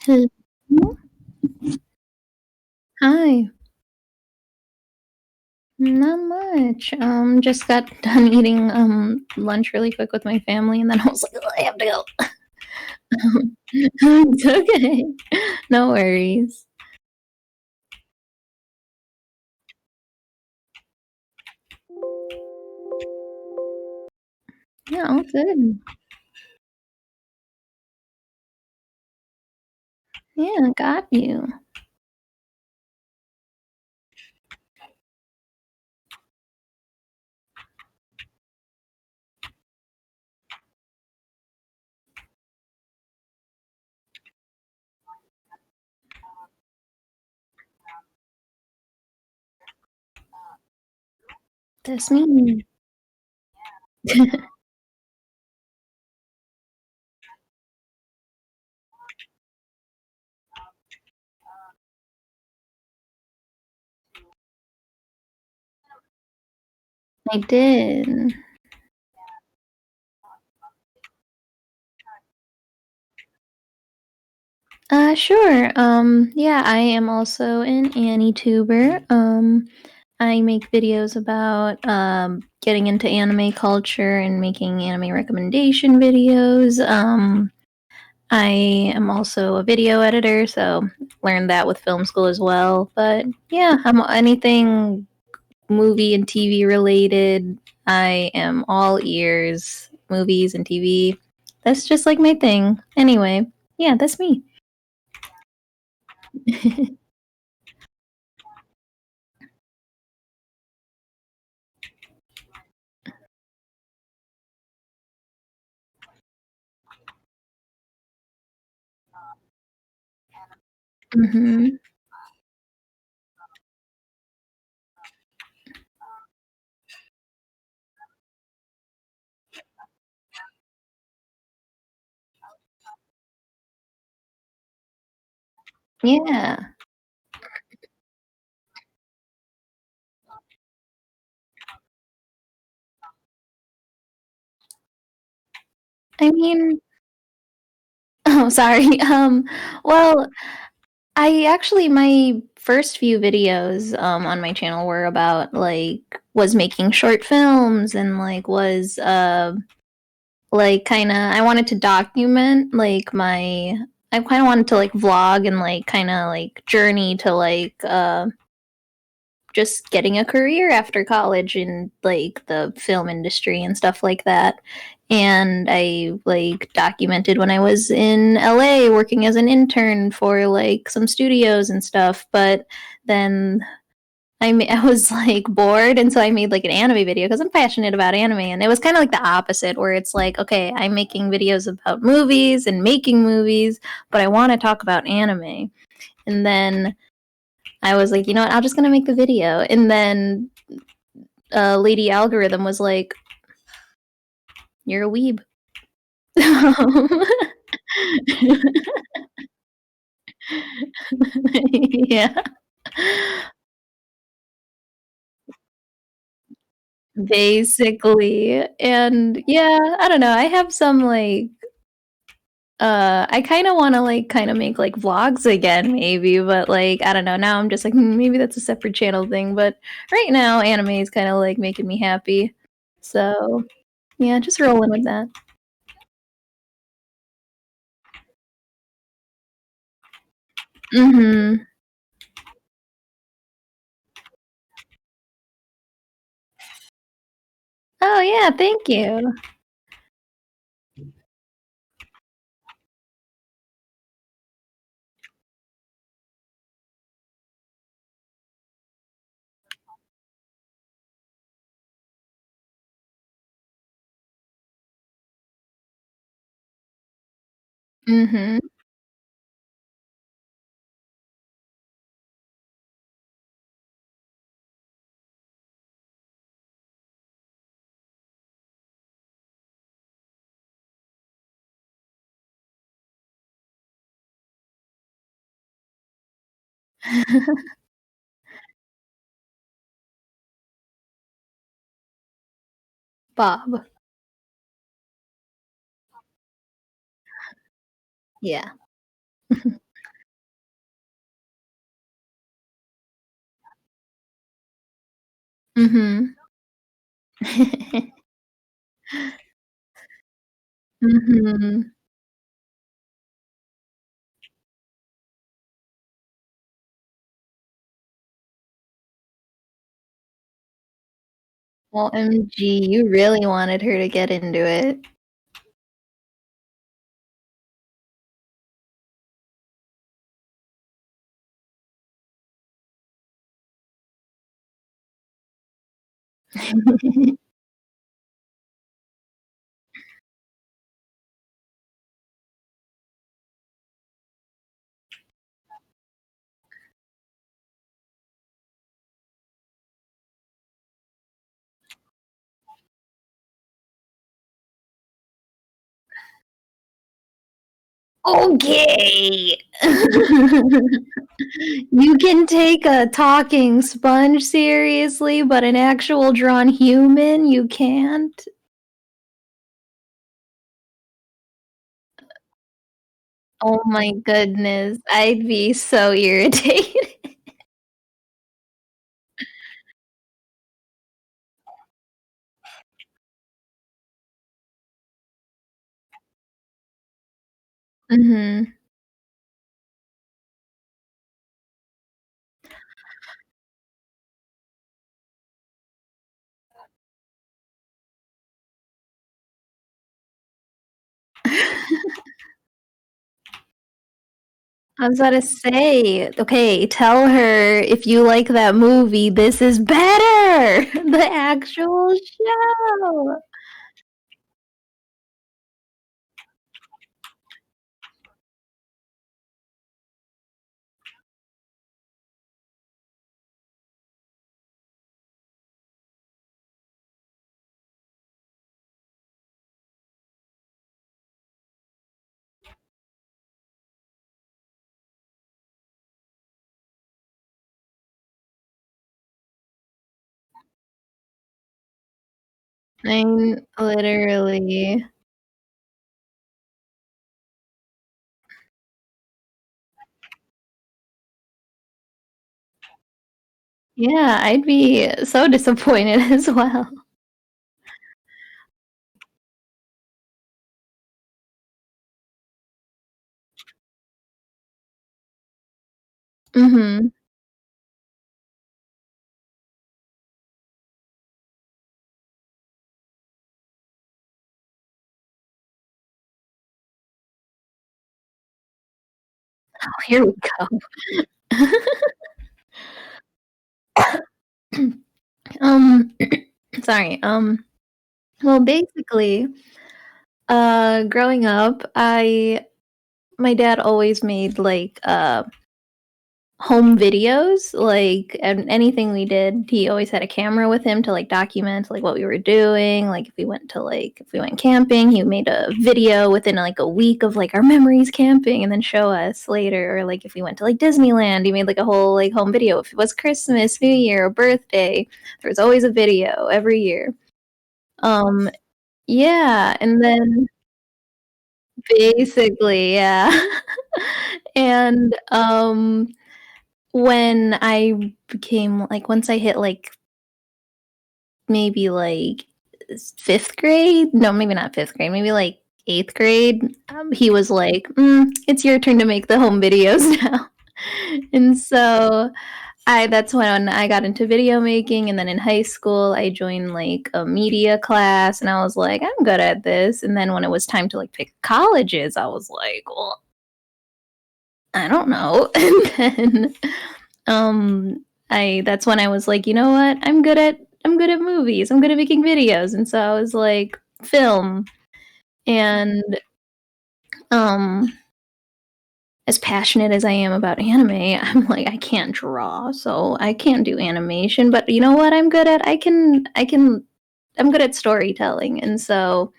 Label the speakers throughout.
Speaker 1: Hello. Hi. Not much. Just got done eating lunch really quick with my family, and then I was like, "Oh, I have to go." It's okay. No worries. Yeah, all good. Yeah, got you. That's me. I did. Sure. Yeah, I am also an AniTuber. I make videos about getting into anime culture and making anime recommendation videos. I am also a video editor, so learned that with film school as well. But yeah, I'm anything movie and TV related. I am all ears, movies and TV. That's just like my thing. Anyway, yeah, that's me. Hmm. Yeah. I mean, oh, sorry. Well, I actually my first few videos on my channel were about was making short films and was like kind of I wanted to document like my I kind of wanted to like vlog and like kind of like journey to just getting a career after college in like the film industry and stuff like that. And I like documented when I was in LA working as an intern for like some studios and stuff. But then I was like bored, and so I made like an anime video because I'm passionate about anime. And it was kind of like the opposite, where it's like, okay, I'm making videos about movies and making movies, but I want to talk about anime. And then I was like, you know what? I'm just gonna make the video. And then Lady Algorithm was like, "You're a weeb." Yeah, basically. And yeah, I don't know. I have some like I kind of want to like kind of make like vlogs again, maybe, but like I don't know. Now I'm just like maybe that's a separate channel thing. But right now, anime is kind of like making me happy. So yeah, just rolling with that. Hmm. Oh yeah, thank you. Hmm. Bob. Yeah. Mhm. Mhm. OMG, you really wanted her to get into it. Okay. You can take a talking sponge seriously, but an actual drawn human, you can't? Oh my goodness, I'd be so irritated. Mhm. I was about to say, okay, tell her if you like that movie, this is better! The actual show. I'm literally yeah, I'd be so disappointed as well. Mhm. Oh, here we go. Um, sorry, well, basically, growing up, I my dad always made, like, home videos, like, and anything we did, he always had a camera with him to, like, document, like, what we were doing, like, if we went camping, he made a video within, like, a week of, like, our memories camping and then show us later, or, like, if we went to, like, Disneyland, he made, like, a whole, like, home video. If it was Christmas, New Year, or birthday, there was always a video every year. Um, yeah, and then basically, yeah. And, when I became like once I hit, like, maybe, like, 5th grade? No, maybe not 5th grade, maybe, like, 8th grade, he was like, it's your turn to make the home videos now." And so, I that's when I got into video making, and then in high school, I joined, like, a media class, and I was like, "I'm good at this." And then when it was time to, like, pick colleges, I was like, "Well, I don't know." And then, I that's when I was like, "You know what? I'm good at movies. I'm good at making videos." And so I was like, film. And, um, as passionate as I am about anime, I'm like, I can't draw, so I can't do animation, but you know what I'm good at? I'm good at storytelling. And so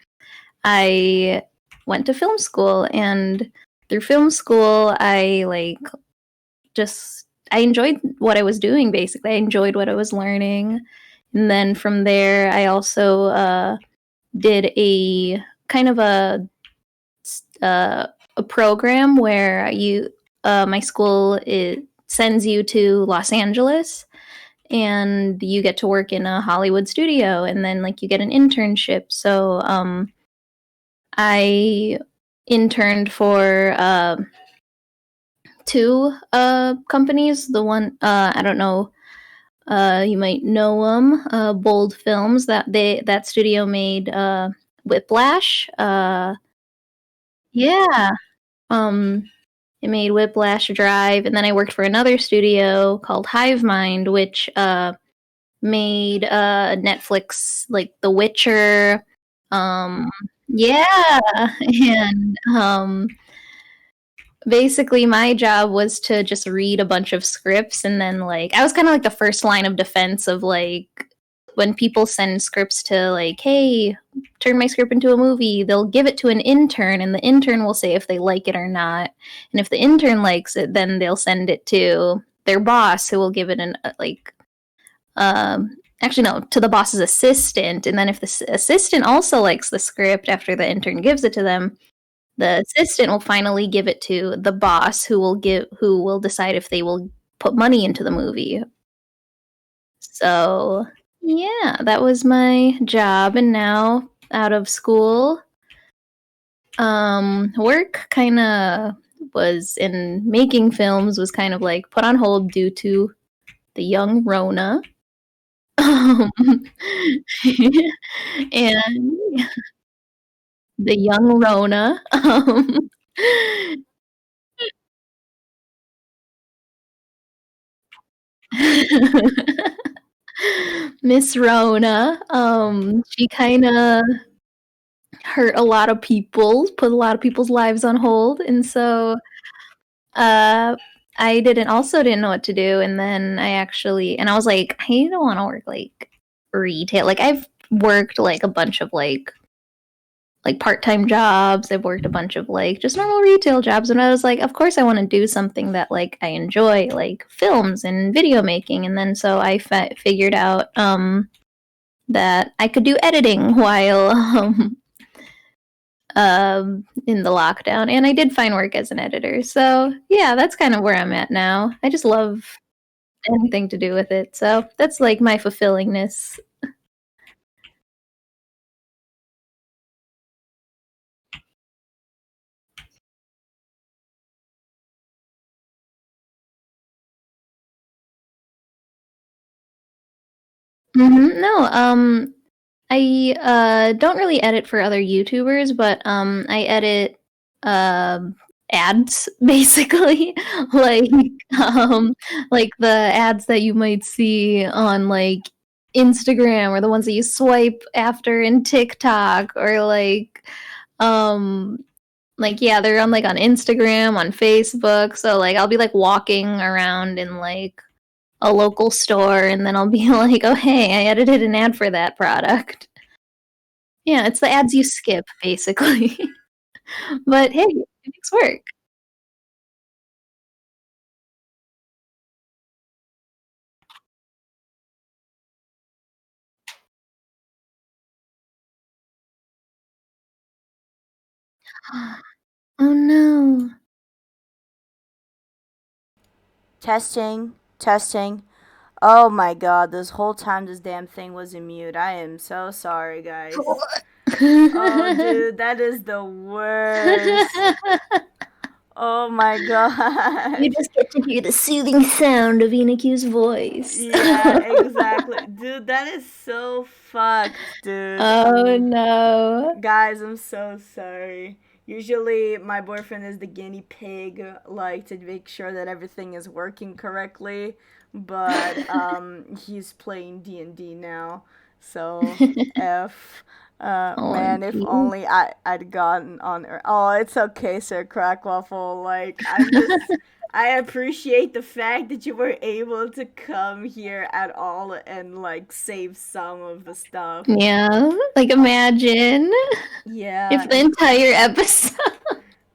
Speaker 1: I went to film school, and through film school, I, like, just I enjoyed what I was doing, basically. I enjoyed what I was learning. And then from there, I also, did a kind of a program where my school, it sends you to Los Angeles, and you get to work in a Hollywood studio, and then like you get an internship. So I interned for two companies. The one I don't know, you might know them, Bold Films. That studio made Whiplash. Yeah, um, it made Whiplash Drive, and then I worked for another studio called Hive Mind, which made Netflix like The Witcher. Um, yeah, and basically my job was to just read a bunch of scripts, and then like I was kind of like the first line of defense of like when people send scripts to like, hey, turn my script into a movie, they'll give it to an intern, and the intern will say if they like it or not, and if the intern likes it, then they'll send it to their boss, who will give it an like actually no, to the boss's assistant, and then if the assistant also likes the script after the intern gives it to them, the assistant will finally give it to the boss, who will decide if they will put money into the movie. So, yeah, that was my job, and now out of school, work kind of was in making films was kind of like put on hold due to the young Rona. Um, and the young Rona. Miss Rona, she kind of hurt a lot of people, put a lot of people's lives on hold, and so uh, I didn't know what to do, and then I was like, I don't want to work like retail. Like I've worked like a bunch of like part-time jobs. I've worked a bunch of like just normal retail jobs, and I was like, of course I want to do something that like I enjoy, like films and video making. And then so I figured out that I could do editing while in the lockdown, and I did find work as an editor. So yeah, that's kind of where I'm at now. I just love anything to do with it. So that's like my fulfillingness. No, I don't really edit for other YouTubers, but I edit um ads basically, like um like the ads that you might see on like Instagram, or the ones that you swipe after in TikTok, or um like yeah, they're on like on Instagram, on Facebook. So like I'll be like walking around in like a local store, and then I'll be like, "Oh, hey, I edited an ad for that product." Yeah, it's the ads you skip, basically. But hey, it makes work. Oh, no.
Speaker 2: Testing, testing. Oh my god, this whole time this damn thing was in mute. I am so sorry, guys. Oh, dude, that is the worst. Oh my
Speaker 1: You
Speaker 2: god.
Speaker 1: just get to hear the soothing sound of Inakyu's voice.
Speaker 2: Yeah, exactly. Dude, that is so fucked, dude.
Speaker 1: Oh, no.
Speaker 2: Guys, I'm so sorry. Usually, my boyfriend is the guinea pig, like to make sure that everything is working correctly. But he's playing D&D now, so F. Man, if
Speaker 1: OMG.
Speaker 2: only I'd gotten on. Oh, it's okay, Sir Crackwaffle. Like I'm just. I appreciate the fact that you were able to come here at all and like save some of the stuff.
Speaker 1: Yeah, like imagine
Speaker 2: Yeah,
Speaker 1: if the entire episode.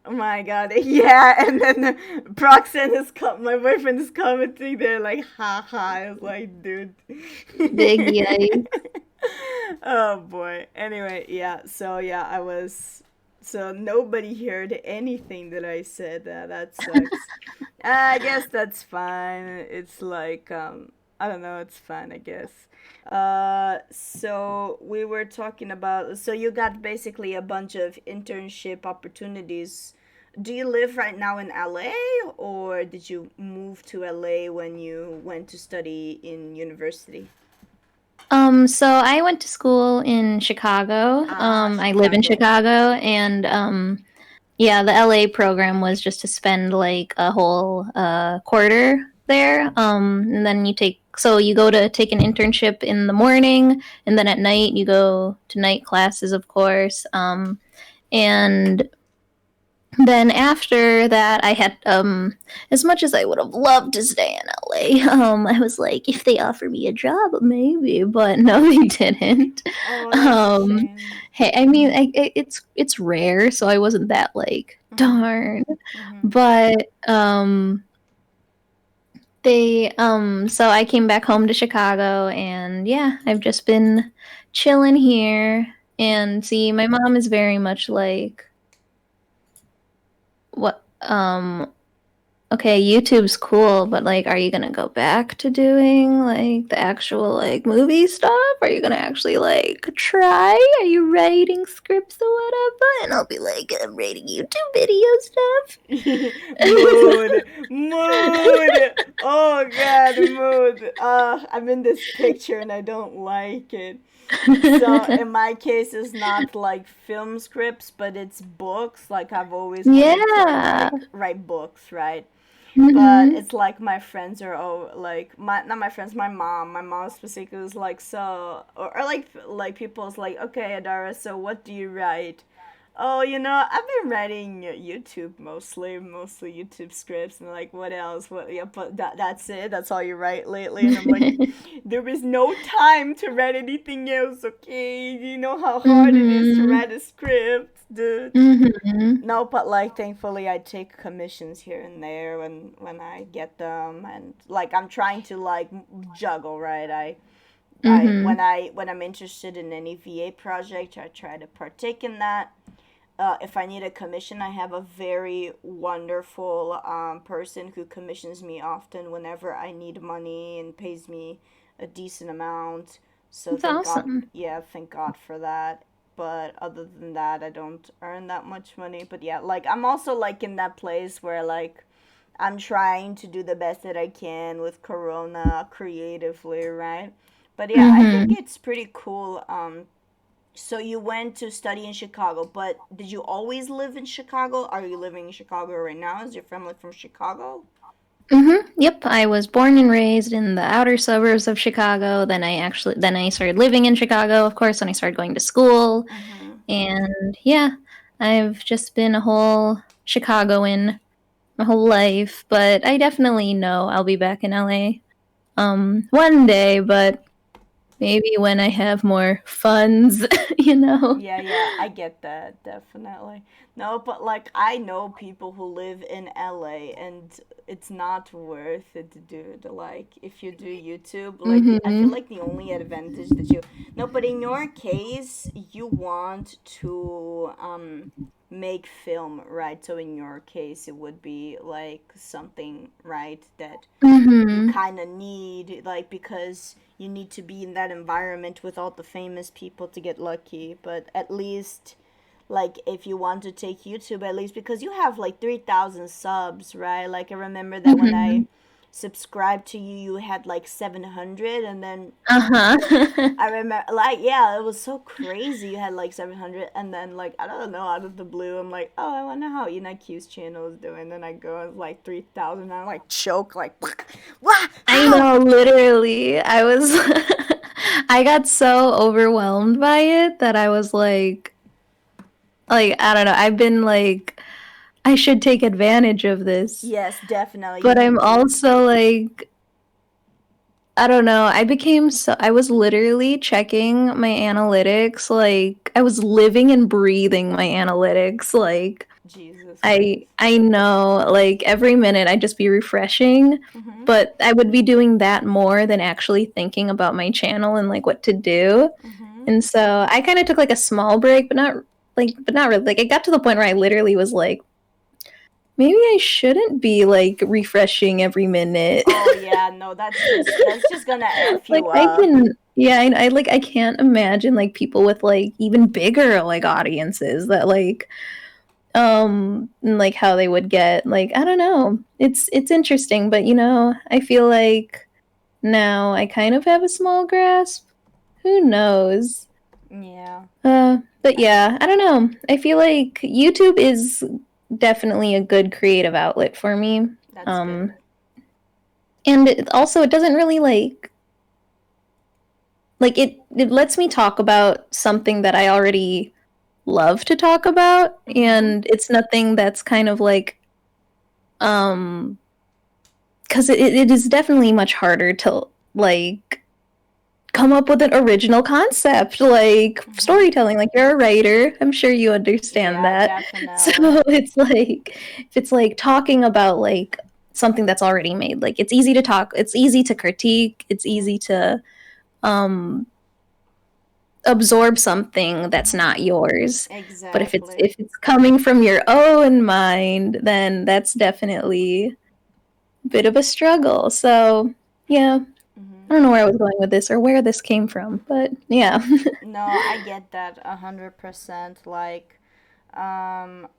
Speaker 2: oh my god, yeah, and then Proxen is my boyfriend is commenting there like, haha. I was like, dude.
Speaker 1: Big yikes.
Speaker 2: Oh boy. Anyway, yeah. So yeah, I was. So nobody heard anything that I said. That sucks. I guess that's fine. It's like I don't know. It's fun, I guess. So we were talking about. So you got basically a bunch of internship opportunities. Do you live right now in LA, or did you move to LA when you went to study in university?
Speaker 1: So I went to school in Chicago.
Speaker 2: Ah,
Speaker 1: I live in
Speaker 2: Chicago.
Speaker 1: Chicago, and yeah, the LA program was just to spend like a whole quarter there. And then you go to take an internship in the morning, and then at night you go to night classes, of course. And then after that, I had as much as I would have loved to stay in LA, I was like, if they offer me a job, maybe, but no, they didn't.
Speaker 2: Oh, that's a
Speaker 1: Um,
Speaker 2: shame.
Speaker 1: hey, I mean, it's rare, so I wasn't that like
Speaker 2: Mhm.
Speaker 1: darn,
Speaker 2: Mhm.
Speaker 1: but so I came back home to Chicago, and yeah, I've just been chilling here. And see, my mom is very much like what okay, YouTube's cool, but like, are you gonna go back to doing like the actual like movie stuff? Are you gonna actually like try? Are you writing scripts or whatever? And I'll be like, I'm writing YouTube video stuff.
Speaker 2: Mood, mood. Oh god, mood. I'm in this picture and I don't like it. So in my case, it's not like film scripts, but it's books. Like I've always wanted to
Speaker 1: Yeah.
Speaker 2: like write books, right? But
Speaker 1: Mm-hmm.
Speaker 2: it's like my friends are all like my not my friends, my mom. My mom specifically was like so, or like people's like, okay, Adara, so what do you write? Oh, I've been writing YouTube mostly YouTube scripts, and like, what else? What? Yeah, but that's it. That's all you write lately, and I'm like, there is no time to write anything else. Okay, you know how hard it is to
Speaker 1: Mm-hmm.
Speaker 2: write a script, dude.
Speaker 1: Mm-hmm.
Speaker 2: No, but like, thankfully, I take commissions here and there when I get them, and like, I'm trying to like juggle, right? I
Speaker 1: Mm-hmm.
Speaker 2: when I'm interested in any VA project, I try to partake in that. If I need a commission, I have a very wonderful person who commissions me often whenever I need money and pays me a decent amount. So
Speaker 1: It's
Speaker 2: thank God,
Speaker 1: awesome.
Speaker 2: yeah, thank God for that. But other than that, I don't earn that much money. But yeah, like I'm also like in that place where like I'm trying to do the best that I can with Corona creatively, right? But yeah, I think
Speaker 1: Mm-hmm.
Speaker 2: it's pretty cool. So you went to study in Chicago, but did you always live in Chicago? Are you living in Chicago right now? Is your family from Chicago?
Speaker 1: Mm-hmm. Yep, I was born and raised in the outer suburbs of Chicago. Then I started living in Chicago, of course, when I started going to school.
Speaker 2: Mm-hmm.
Speaker 1: And yeah, I've just been a whole Chicagoan my whole life, but I definitely know I'll be back in LA one day, but maybe when I have more funds, you know.
Speaker 2: Yeah, yeah, I get that, definitely. No, but like I know people who live in LA and it's not worth it, dude. Like if you do YouTube, like I feel
Speaker 1: Mhm.
Speaker 2: like the only advantage that you no, but in your case, you want to make film, right? So in your case, it would be like something, right, that you
Speaker 1: Mhm.
Speaker 2: kind of need, like, because you need to be in that environment with all the famous people to get lucky. But at least, like, if you want to take YouTube, at least because you have like 3,000 subs, right? Like, I remember that when I
Speaker 1: Mhm.
Speaker 2: subscribed to you, you had like 700, and then
Speaker 1: Uh-huh.
Speaker 2: I remember, like, yeah, it was so crazy. You had like 700, and then, like, I don't know, out of the blue, I'm like, oh, I wonder how Inakyu's channel is doing. Then I go, it's like 3,000, and I like choke, like, what?
Speaker 1: I
Speaker 2: How?
Speaker 1: know, literally. I was I got so overwhelmed by it that I was like I don't know. I've been like I should take advantage of this.
Speaker 2: Yes, definitely, you
Speaker 1: But I'm
Speaker 2: need to.
Speaker 1: also like I don't know. I was literally checking my analytics. Like, I was living and breathing my analytics. Like,
Speaker 2: Jesus
Speaker 1: I
Speaker 2: Christ.
Speaker 1: I know, like every minute I'd just be refreshing,
Speaker 2: Mm-hmm.
Speaker 1: but I would be doing that more than actually thinking about my channel and like what to do.
Speaker 2: Mm-hmm.
Speaker 1: And so I kind of took like a small break, but not really. Like, it got to the point where I literally was like maybe I shouldn't be like refreshing every minute.
Speaker 2: Oh yeah, no, that's just gonna f
Speaker 1: Like
Speaker 2: you
Speaker 1: I
Speaker 2: up.
Speaker 1: can, yeah, I like I can't imagine like people with like even bigger like audiences that and, like how they would get like I don't know. It's interesting, but I feel like now I kind of have a small grasp. Who knows?
Speaker 2: Yeah,
Speaker 1: But
Speaker 2: I
Speaker 1: yeah, I don't know. I feel like YouTube is definitely a good creative outlet for me.
Speaker 2: that's good.
Speaker 1: Um, and it doesn't really like it lets me talk about something that I already love to talk about,
Speaker 2: Mhm.
Speaker 1: and it's nothing that's kind of like um because it is definitely much harder to like come up with an original concept like
Speaker 2: Mhm.
Speaker 1: storytelling. Like you're a writer, I'm sure you understand
Speaker 2: Yeah,
Speaker 1: that. So
Speaker 2: definitely.
Speaker 1: it's like if it's like talking about like something that's already made, like it's easy to talk, it's easy to critique, it's
Speaker 2: Mhm.
Speaker 1: easy to um absorb something that's
Speaker 2: Mhm.
Speaker 1: not yours. But if it's
Speaker 2: Exactly.
Speaker 1: if it's coming from your own mind, then that's definitely a bit of a struggle. So yeah, I
Speaker 2: Mhm.
Speaker 1: don't know where I was going with this or where this came from, but yeah.
Speaker 2: No, I get that 100%. Like,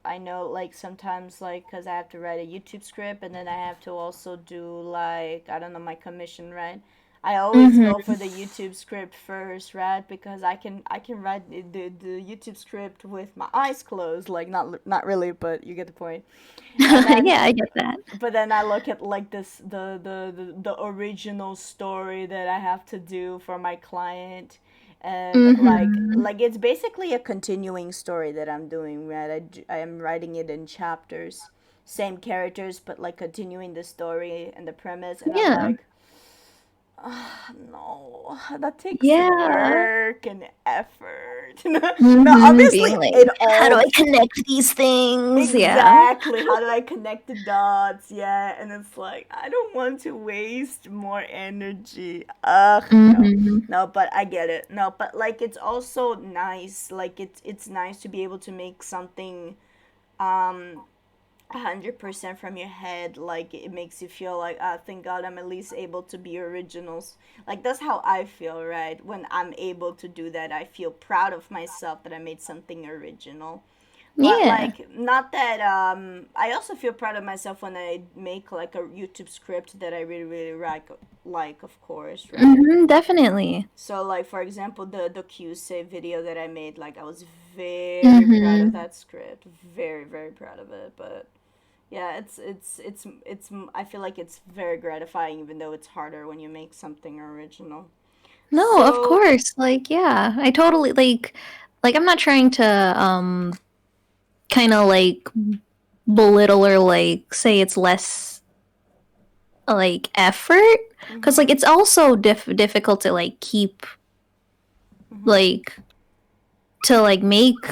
Speaker 2: I know, like, sometimes, like, because I have to write a YouTube script and then I have to also do, like, I don't know, my commission, right? I always go
Speaker 1: Mm-hmm.
Speaker 2: for the YouTube script first, right? Because I can write the YouTube script with my eyes closed, like not really, but you get the point. And then
Speaker 1: Yeah, I get that.
Speaker 2: but then I look at like this the original story that I have to do for my client, and
Speaker 1: Mm-hmm.
Speaker 2: like it's basically a continuing story that I'm doing, right? I am writing it in chapters, same characters, but like continuing the story and the premise, and I'm
Speaker 1: Yeah.
Speaker 2: like, no, that takes
Speaker 1: Yeah.
Speaker 2: work and effort. Now,
Speaker 1: Mm-hmm.
Speaker 2: obviously,
Speaker 1: Being like,
Speaker 2: it
Speaker 1: how do
Speaker 2: all
Speaker 1: I connect these things? Yeah.
Speaker 2: exactly. How do I connect the dots? Yeah, and it's like I don't want to waste more energy. Ugh, no,
Speaker 1: Mm-hmm.
Speaker 2: no. But I get it. No, but like it's also nice. Like it's nice to be able to make something 100% from your head. Like it makes you feel like, thank God I'm at least able to be originals. Like that's how I feel, right? When I'm able to do that, I feel proud of myself that I made something original. But
Speaker 1: Yeah.
Speaker 2: like not that I also feel proud of myself when I make like a YouTube script that I really really like, of course, right?
Speaker 1: Mm-hmm. Definitely.
Speaker 2: So like for example the QC video that I made, like I was very proud of
Speaker 1: Mm-hmm.
Speaker 2: that script, very very proud of it. But yeah, it's I feel like it's very gratifying, even though it's harder when you make something original.
Speaker 1: No, of
Speaker 2: So
Speaker 1: course. Like, yeah. I totally like I'm not trying to kind of like belittle or like say it's less like effort because like
Speaker 2: mhm
Speaker 1: it's also difficult to like keep
Speaker 2: mhm
Speaker 1: like to like make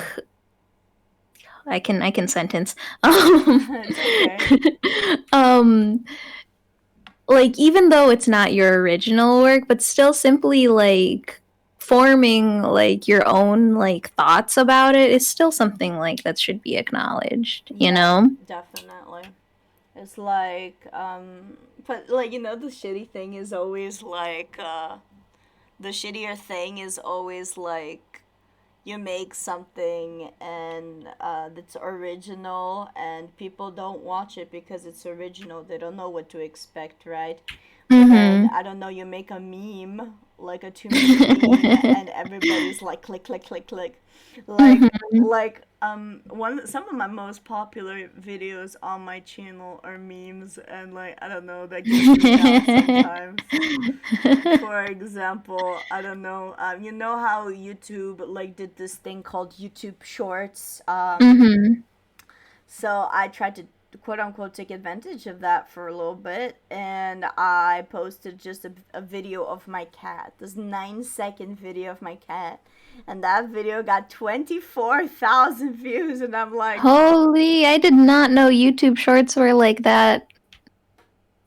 Speaker 1: I can sentence
Speaker 2: it's okay.
Speaker 1: um like even though it's not your original work but still simply like forming like your own like thoughts about it is still something like that should be acknowledged, you
Speaker 2: Yeah,
Speaker 1: know.
Speaker 2: definitely. It's like, but like the shitty thing is always like, the shittier thing is always like you make something and that's original and people don't watch it because it's original. They don't know what to expect, right? But then
Speaker 1: Mhm.
Speaker 2: I don't know, you make a meme, like a 2 minute meme, and everybody's like click click click click, like
Speaker 1: Mhm.
Speaker 2: one some of my most popular videos on my channel are memes, and like I don't know, that gets me down sometimes. For example, I don't know, you know how YouTube like did this thing called YouTube Shorts.
Speaker 1: Mhm.
Speaker 2: So I tried to quote unquote take advantage of that for a little bit, and I posted just a video of my cat, this 9 second video of my cat, and that video got 24,000 views, and I'm like,
Speaker 1: Holy, I did not know YouTube Shorts were like that,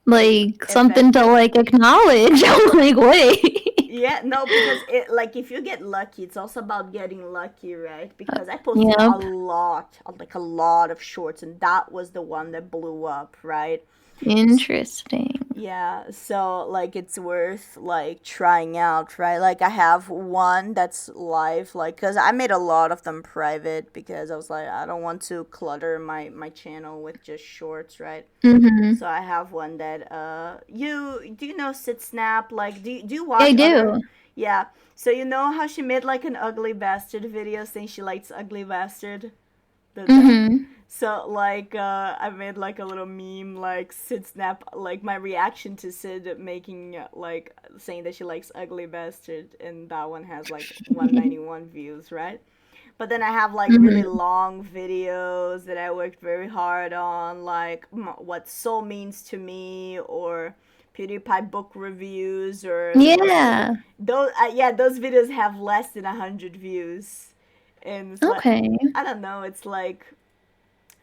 Speaker 1: like something to
Speaker 2: effective.
Speaker 1: like acknowledge. I'm like, wait.
Speaker 2: Yeah, no, because it like if you get lucky, it's also about getting lucky, right? Because I posted a
Speaker 1: Yep.
Speaker 2: lot, like a lot of shorts, and that was the one that blew up, right?
Speaker 1: Interesting.
Speaker 2: Yeah, so like it's worth like trying out, right? Like I have one that's live, like cuz I made a lot of them private because I was like I don't want to clutter my channel with just shorts, right?
Speaker 1: Mm-hmm.
Speaker 2: So I have one that you do you know Sit Snap? Like do you
Speaker 1: I
Speaker 2: watch other.
Speaker 1: do.
Speaker 2: Yeah. So you know how she made like an ugly bastard video saying she likes ugly bastard? The
Speaker 1: Mm-hmm.
Speaker 2: so like I made like a little meme like Sid Snap like my reaction to Sid making like saying that she likes ugly bastard, and that one has like 191 views, right? But then I have like really
Speaker 1: Mm-hmm.
Speaker 2: long videos that I worked very hard on, like what soul means to me, or PewDiePie book reviews, or
Speaker 1: Yeah.
Speaker 2: those. Yeah, those videos have less than 100 views, and it's like
Speaker 1: Okay.
Speaker 2: I don't know. It's like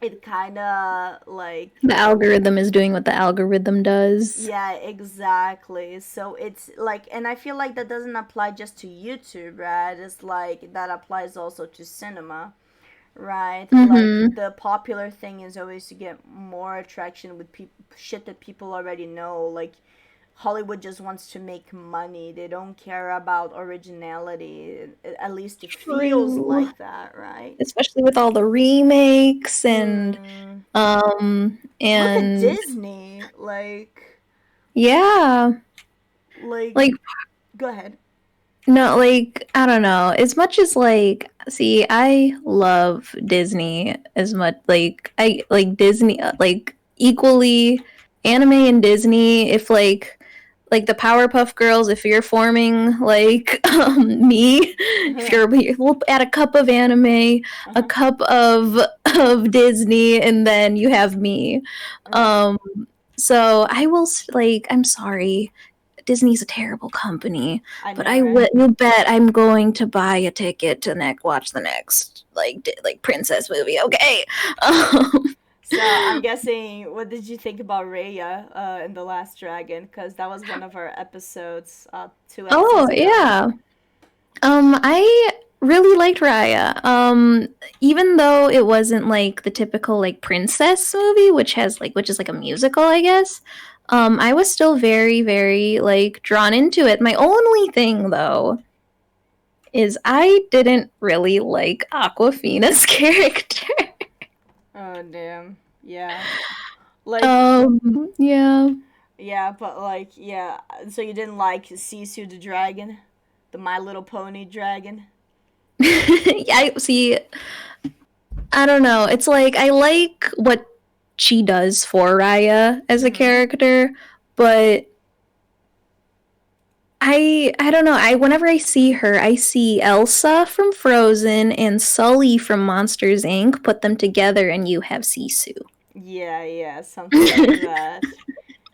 Speaker 2: it kind of like
Speaker 1: The algorithm is doing what the algorithm does.
Speaker 2: yeah, exactly. So it's like, and I feel like that doesn't apply just to YouTube, right? It's like that applies also to cinema, right? Like
Speaker 1: Mm-hmm.
Speaker 2: the popular thing is always to get more attraction with shit that people already know. Like Hollywood just wants to make money. They don't care about originality. At least it feels
Speaker 1: True.
Speaker 2: like that, right?
Speaker 1: Especially with all the remakes
Speaker 2: Mm. Look at
Speaker 1: and
Speaker 2: Disney.
Speaker 1: yeah.
Speaker 2: Like,
Speaker 1: Like
Speaker 2: go ahead.
Speaker 1: no, like I don't know. As much as like see, I love Disney as much I like Disney like equally anime and Disney if like the Powerpuff Girls if you're forming like me if
Speaker 2: Uh-huh.
Speaker 1: you're we'll add a cup of anime, a
Speaker 2: Uh-huh.
Speaker 1: cup of Disney and then you have me.
Speaker 2: Right.
Speaker 1: Um so I will like I'm sorry Disney's a terrible company,
Speaker 2: I
Speaker 1: but
Speaker 2: know, right?
Speaker 1: you bet I'm going to buy a ticket to watch the next like princess movie. Okay. Um,
Speaker 2: So I'm guessing, what did you think about Raya in The Last Dragon? Because that was one of our episodes, two
Speaker 1: oh
Speaker 2: episodes ago.
Speaker 1: yeah. I really liked Raya. Even though it wasn't like the typical like princess movie, which is like a musical, I guess. I was still very, very like drawn into it. My only thing though is I didn't really like Aquafina's character.
Speaker 2: Oh, damn. Yeah. Like,
Speaker 1: Yeah.
Speaker 2: yeah, but like, yeah. So you didn't like Sisu the dragon? The My Little Pony dragon?
Speaker 1: I see. I don't know. It's like I like what she does for Raya as a
Speaker 2: Mm-hmm.
Speaker 1: character, but I don't know. I whenever I see her, I see Elsa from Frozen and Sully from Monsters Inc. Put them together, and you have Sisu.
Speaker 2: Yeah, yeah, something like that.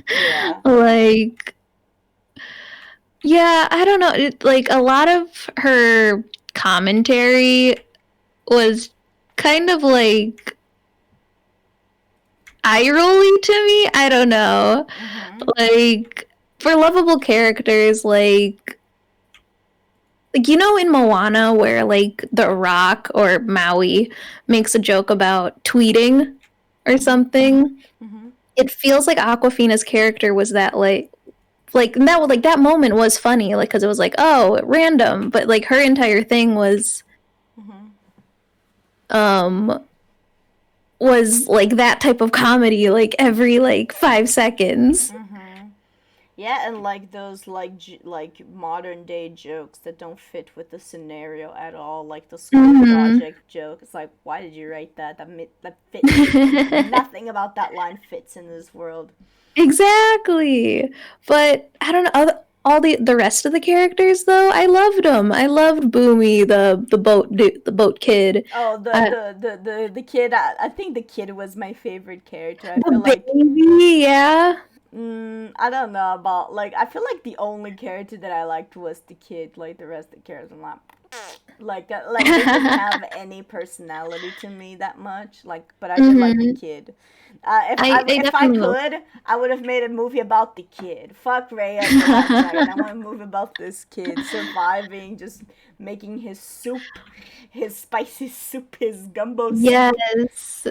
Speaker 2: Yeah.
Speaker 1: like, yeah, I don't know. Like a lot of her commentary was kind of like eye rolly to me. I don't know.
Speaker 2: Mm-hmm.
Speaker 1: Like for lovable characters, you know in Moana where like the Rock or Maui makes a joke about tweeting or
Speaker 2: Mm-hmm.
Speaker 1: something.
Speaker 2: Mm-hmm.
Speaker 1: It feels like Aquafina's character was that that moment was funny like because it was like oh random but like her entire thing
Speaker 2: Mm-hmm.
Speaker 1: um was like that type of comedy like every like 5 seconds.
Speaker 2: Mm-hmm. Yeah, and like those like modern day jokes that don't fit with the scenario at all, like the school
Speaker 1: Mm-hmm.
Speaker 2: project joke. It's like, why did you write that? That fits. Nothing about that line fits in this world.
Speaker 1: Exactly. But I don't know all the rest of the characters though. I loved them. I loved Boomy, the boat kid.
Speaker 2: Oh,
Speaker 1: Uh,
Speaker 2: the kid. I think the kid was my favorite character. I
Speaker 1: the
Speaker 2: feel like
Speaker 1: baby, yeah.
Speaker 2: I don't know about like I feel like the only character that I liked was the kid. Like the rest of the characters, I'm like, Like they didn't have any personality to me that much. Like, but I did like the
Speaker 1: Hmm.
Speaker 2: kid.
Speaker 1: I
Speaker 2: If I
Speaker 1: definitely will.
Speaker 2: could, I would have made a movie about the kid. Fuck Raya and the White Dragon. I want a movie about this kid surviving, just making his soup, his spicy soup, his gumbo soup.
Speaker 1: Yes.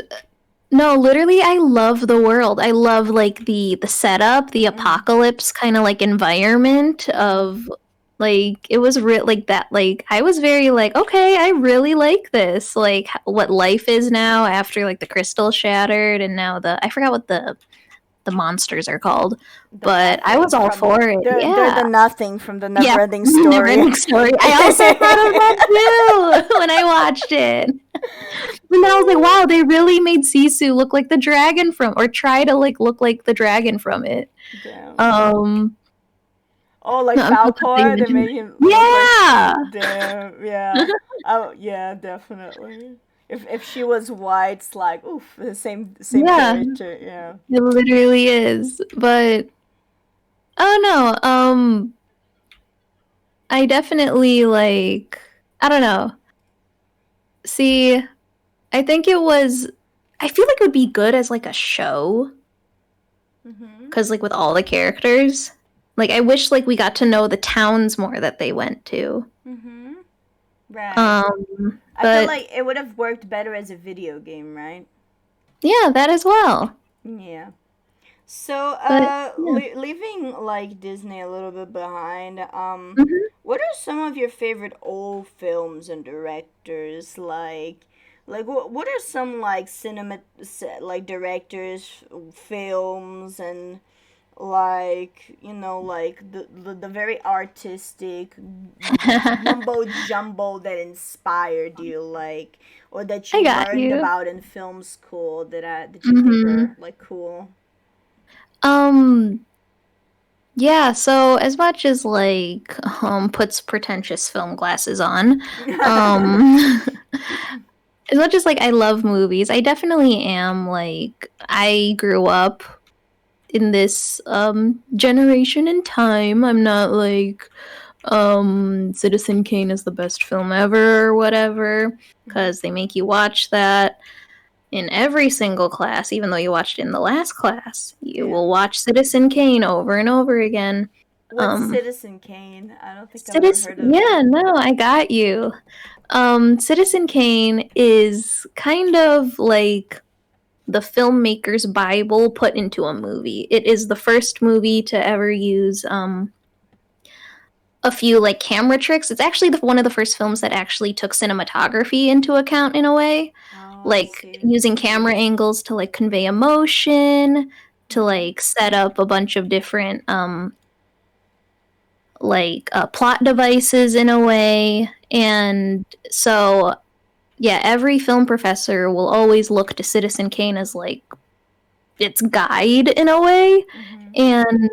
Speaker 1: No, literally, I love the world. I love like the setup, the
Speaker 2: Mm,
Speaker 1: apocalypse kind of like environment
Speaker 2: mm.
Speaker 1: of like it was real like that. Like I was very like, okay, I really like this. Like what life is now after like the crystal shattered and now the I forgot what the monsters are called,
Speaker 2: The
Speaker 1: but I was
Speaker 2: nothing
Speaker 1: all
Speaker 2: from
Speaker 1: for it.
Speaker 2: they're
Speaker 1: Yeah.
Speaker 2: the nothing from the
Speaker 1: Yeah.
Speaker 2: Neverending
Speaker 1: Never
Speaker 2: Story.
Speaker 1: ending story. I also thought of that too when I watched it. And I was like, wow, they really made Sisu look like the dragon from, or try to like look like the dragon from it.
Speaker 2: Damn.
Speaker 1: Um,
Speaker 2: Oh, like
Speaker 1: I'm so glad they
Speaker 2: Falcor, they
Speaker 1: mentioned
Speaker 2: made him
Speaker 1: that.
Speaker 2: look like.
Speaker 1: Yeah,
Speaker 2: Damn, yeah. Oh, yeah, definitely. If she was white, it's like oof, the same
Speaker 1: yeah,
Speaker 2: character. Yeah.
Speaker 1: it literally is. But oh no, I definitely like, I don't know. See, I think it was. I feel like it would be good as like a show
Speaker 2: Mhm.
Speaker 1: because like with all the characters, like I wish like we got to know the towns more that they went to.
Speaker 2: Mhm. Right. I feel
Speaker 1: But
Speaker 2: like it would have worked better as a video game, right?
Speaker 1: yeah, that as well.
Speaker 2: Yeah. So,
Speaker 1: But yeah.
Speaker 2: leaving like Disney a little bit behind,
Speaker 1: Mhm.
Speaker 2: what are some of your favorite old films and directors? Like what are some like like directors, films, and like like the very artistic mumbo jumbo that inspired you, like, or that you
Speaker 1: I got
Speaker 2: learned
Speaker 1: you.
Speaker 2: about in film school that you think are
Speaker 1: Mhm.
Speaker 2: like cool.
Speaker 1: Um, yeah, so as much as like puts pretentious film glasses on, um as much as like I love movies, I definitely am like I grew up in this generation and time. I'm not like Citizen Kane is the best film ever or whatever
Speaker 2: Mhm.
Speaker 1: cuz they make you watch that in every single class, even though you watched it in the last class. You
Speaker 2: Yeah.
Speaker 1: will watch Citizen Kane over and over again.
Speaker 2: What's
Speaker 1: Um,
Speaker 2: Citizen Kane? I don't think I've ever
Speaker 1: Citizen,
Speaker 2: heard of it.
Speaker 1: yeah, no, I got you. Citizen Kane is kind of like the filmmaker's Bible put into a movie. It is the first movie to ever use a few like camera tricks. It's actually one of the first films that actually took cinematography into account in a way,
Speaker 2: Oh, I
Speaker 1: like
Speaker 2: see.
Speaker 1: using camera angles to like convey emotion, to
Speaker 2: Mhm.
Speaker 1: like set up a bunch of different like plot devices in a way. And so yeah, every film professor will always look to Citizen Kane as like its guide in a way.
Speaker 2: Mhm.
Speaker 1: And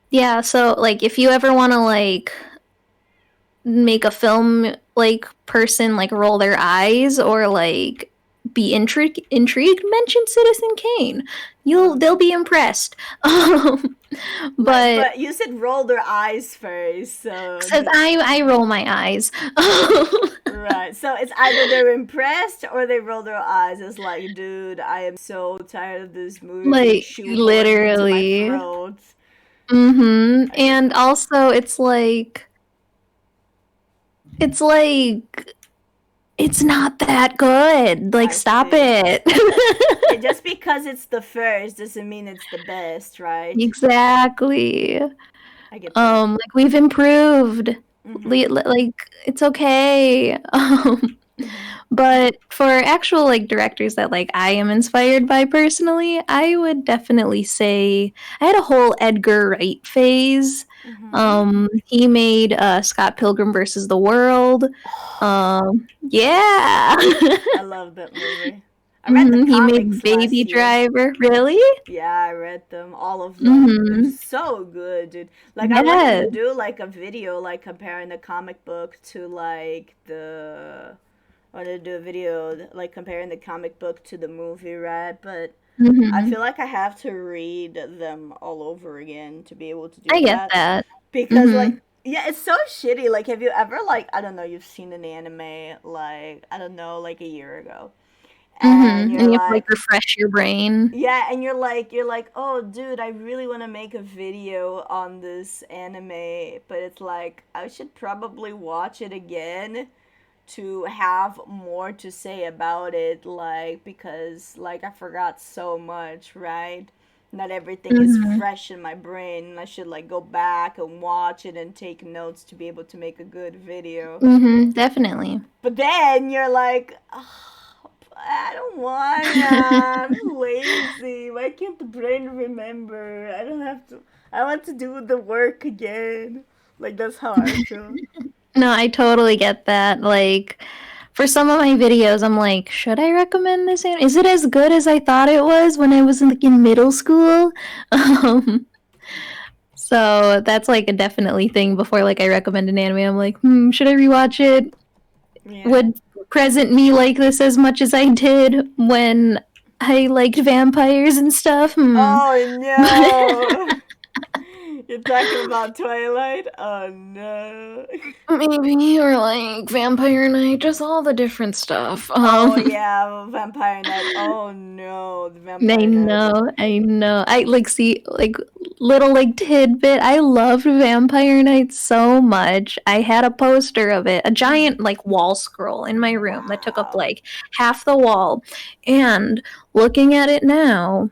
Speaker 1: yeah, so like if you ever want to like make a film like person like roll their eyes or like be intrigued, mention Citizen Kane. They'll
Speaker 2: Okay.
Speaker 1: be impressed.
Speaker 2: Like,
Speaker 1: But
Speaker 2: but you said roll their eyes first, so
Speaker 1: says I roll my eyes.
Speaker 2: right. So it's either they're impressed or they roll their eyes. It's like, dude, I am so tired of this movie being
Speaker 1: Like
Speaker 2: shoehorned into my
Speaker 1: literally.
Speaker 2: throat.
Speaker 1: Mhm.
Speaker 2: I get
Speaker 1: And
Speaker 2: that.
Speaker 1: also it's like it's not that good. Like
Speaker 2: I
Speaker 1: stop
Speaker 2: see.
Speaker 1: it.
Speaker 2: Yeah, just because it's the first doesn't mean it's the best, right?
Speaker 1: Exactly.
Speaker 2: I get that.
Speaker 1: Like we've improved.
Speaker 2: Mhm.
Speaker 1: Like it's okay.
Speaker 2: Mhm.
Speaker 1: But for actual like directors that like I am inspired by personally, I would definitely say I had a whole Edgar Wright phase.
Speaker 2: Mhm.
Speaker 1: He made Scott Pilgrim versus the World. Yeah.
Speaker 2: I love that movie. I read the
Speaker 1: Hmm. He
Speaker 2: comics
Speaker 1: made
Speaker 2: last
Speaker 1: Baby
Speaker 2: year.
Speaker 1: Driver. Really?
Speaker 2: Yeah, I read them, all of them. They're
Speaker 1: Hmm.
Speaker 2: so good, dude. Like, I wanted to
Speaker 1: Yes.
Speaker 2: do like a video, like comparing the comic book to like the. I wanted to do a video like comparing the comic book to the movie, right? But I feel
Speaker 1: Hmm.
Speaker 2: like I have to read them all over again to be able to do
Speaker 1: I get
Speaker 2: that
Speaker 1: that.
Speaker 2: because
Speaker 1: Hmm.
Speaker 2: like Yeah, it's so shitty. Like, have you ever, like, I don't know, you've seen an anime, like, I don't know, like a year ago, and
Speaker 1: Mm-hmm.
Speaker 2: you're
Speaker 1: And you have to like
Speaker 2: like,
Speaker 1: refresh your brain.
Speaker 2: yeah, and you're like, oh, dude, I really want to make a video on this anime, but it's like, I should probably watch it again to have more to say about it, like, because, like, I forgot so much, right? Not everything is
Speaker 1: Mm-hmm.
Speaker 2: fresh in my brain. I should, like, go back and watch it and take notes to be able to make a good video.
Speaker 1: Mm-hmm. Definitely.
Speaker 2: But then you're like, oh, I don't wanna. I'm lazy. Why can't the brain remember? I don't have to. I want to do the work again. Like, that's how I feel.
Speaker 1: No, I totally get that. Like, for some of my videos, I'm like, should I recommend this? Is it as good as I thought it was when I was in middle school? Um, so that's like a definitely thing before like I recommend an anime. I'm like, should I rewatch it?
Speaker 2: Yeah.
Speaker 1: Would present me like this as much as I did when I liked vampires and stuff?
Speaker 2: Oh
Speaker 1: But
Speaker 2: no! You're talking about Twilight? Oh no.
Speaker 1: maybe, or like Vampire Night, just all the different stuff.
Speaker 2: Oh yeah, Vampire Night. Oh no, the
Speaker 1: I
Speaker 2: Vampire Night.
Speaker 1: know, I know. I like see like little like tidbit. I loved Vampire Night so much. I had a poster of it, a giant like wall scroll in my room that took up
Speaker 2: Wow.
Speaker 1: like half the wall. And looking at it now,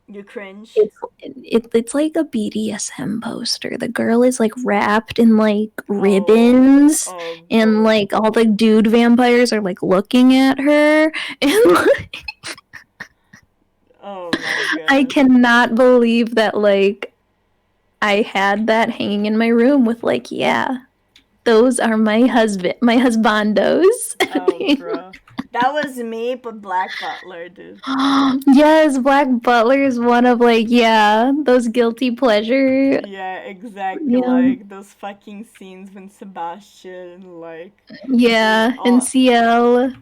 Speaker 2: You cringe?
Speaker 1: it's like a BDSM poster. The girl is like wrapped in like
Speaker 2: Oh,
Speaker 1: ribbons,
Speaker 2: oh
Speaker 1: and
Speaker 2: boy.
Speaker 1: like all the dude vampires are like looking at her, and like,
Speaker 2: Oh my
Speaker 1: I
Speaker 2: god.
Speaker 1: cannot believe that like I had that hanging in my room with like, yeah, those are my husbandos.
Speaker 2: Oh, bro. That was me, but Black Butler, dude.
Speaker 1: Yes, Black Butler is one of like, yeah, those guilty pleasure.
Speaker 2: Yeah, exactly.
Speaker 1: Yeah,
Speaker 2: Like those fucking scenes when Sebastian, like, doing
Speaker 1: yeah, and
Speaker 2: all.
Speaker 1: CL.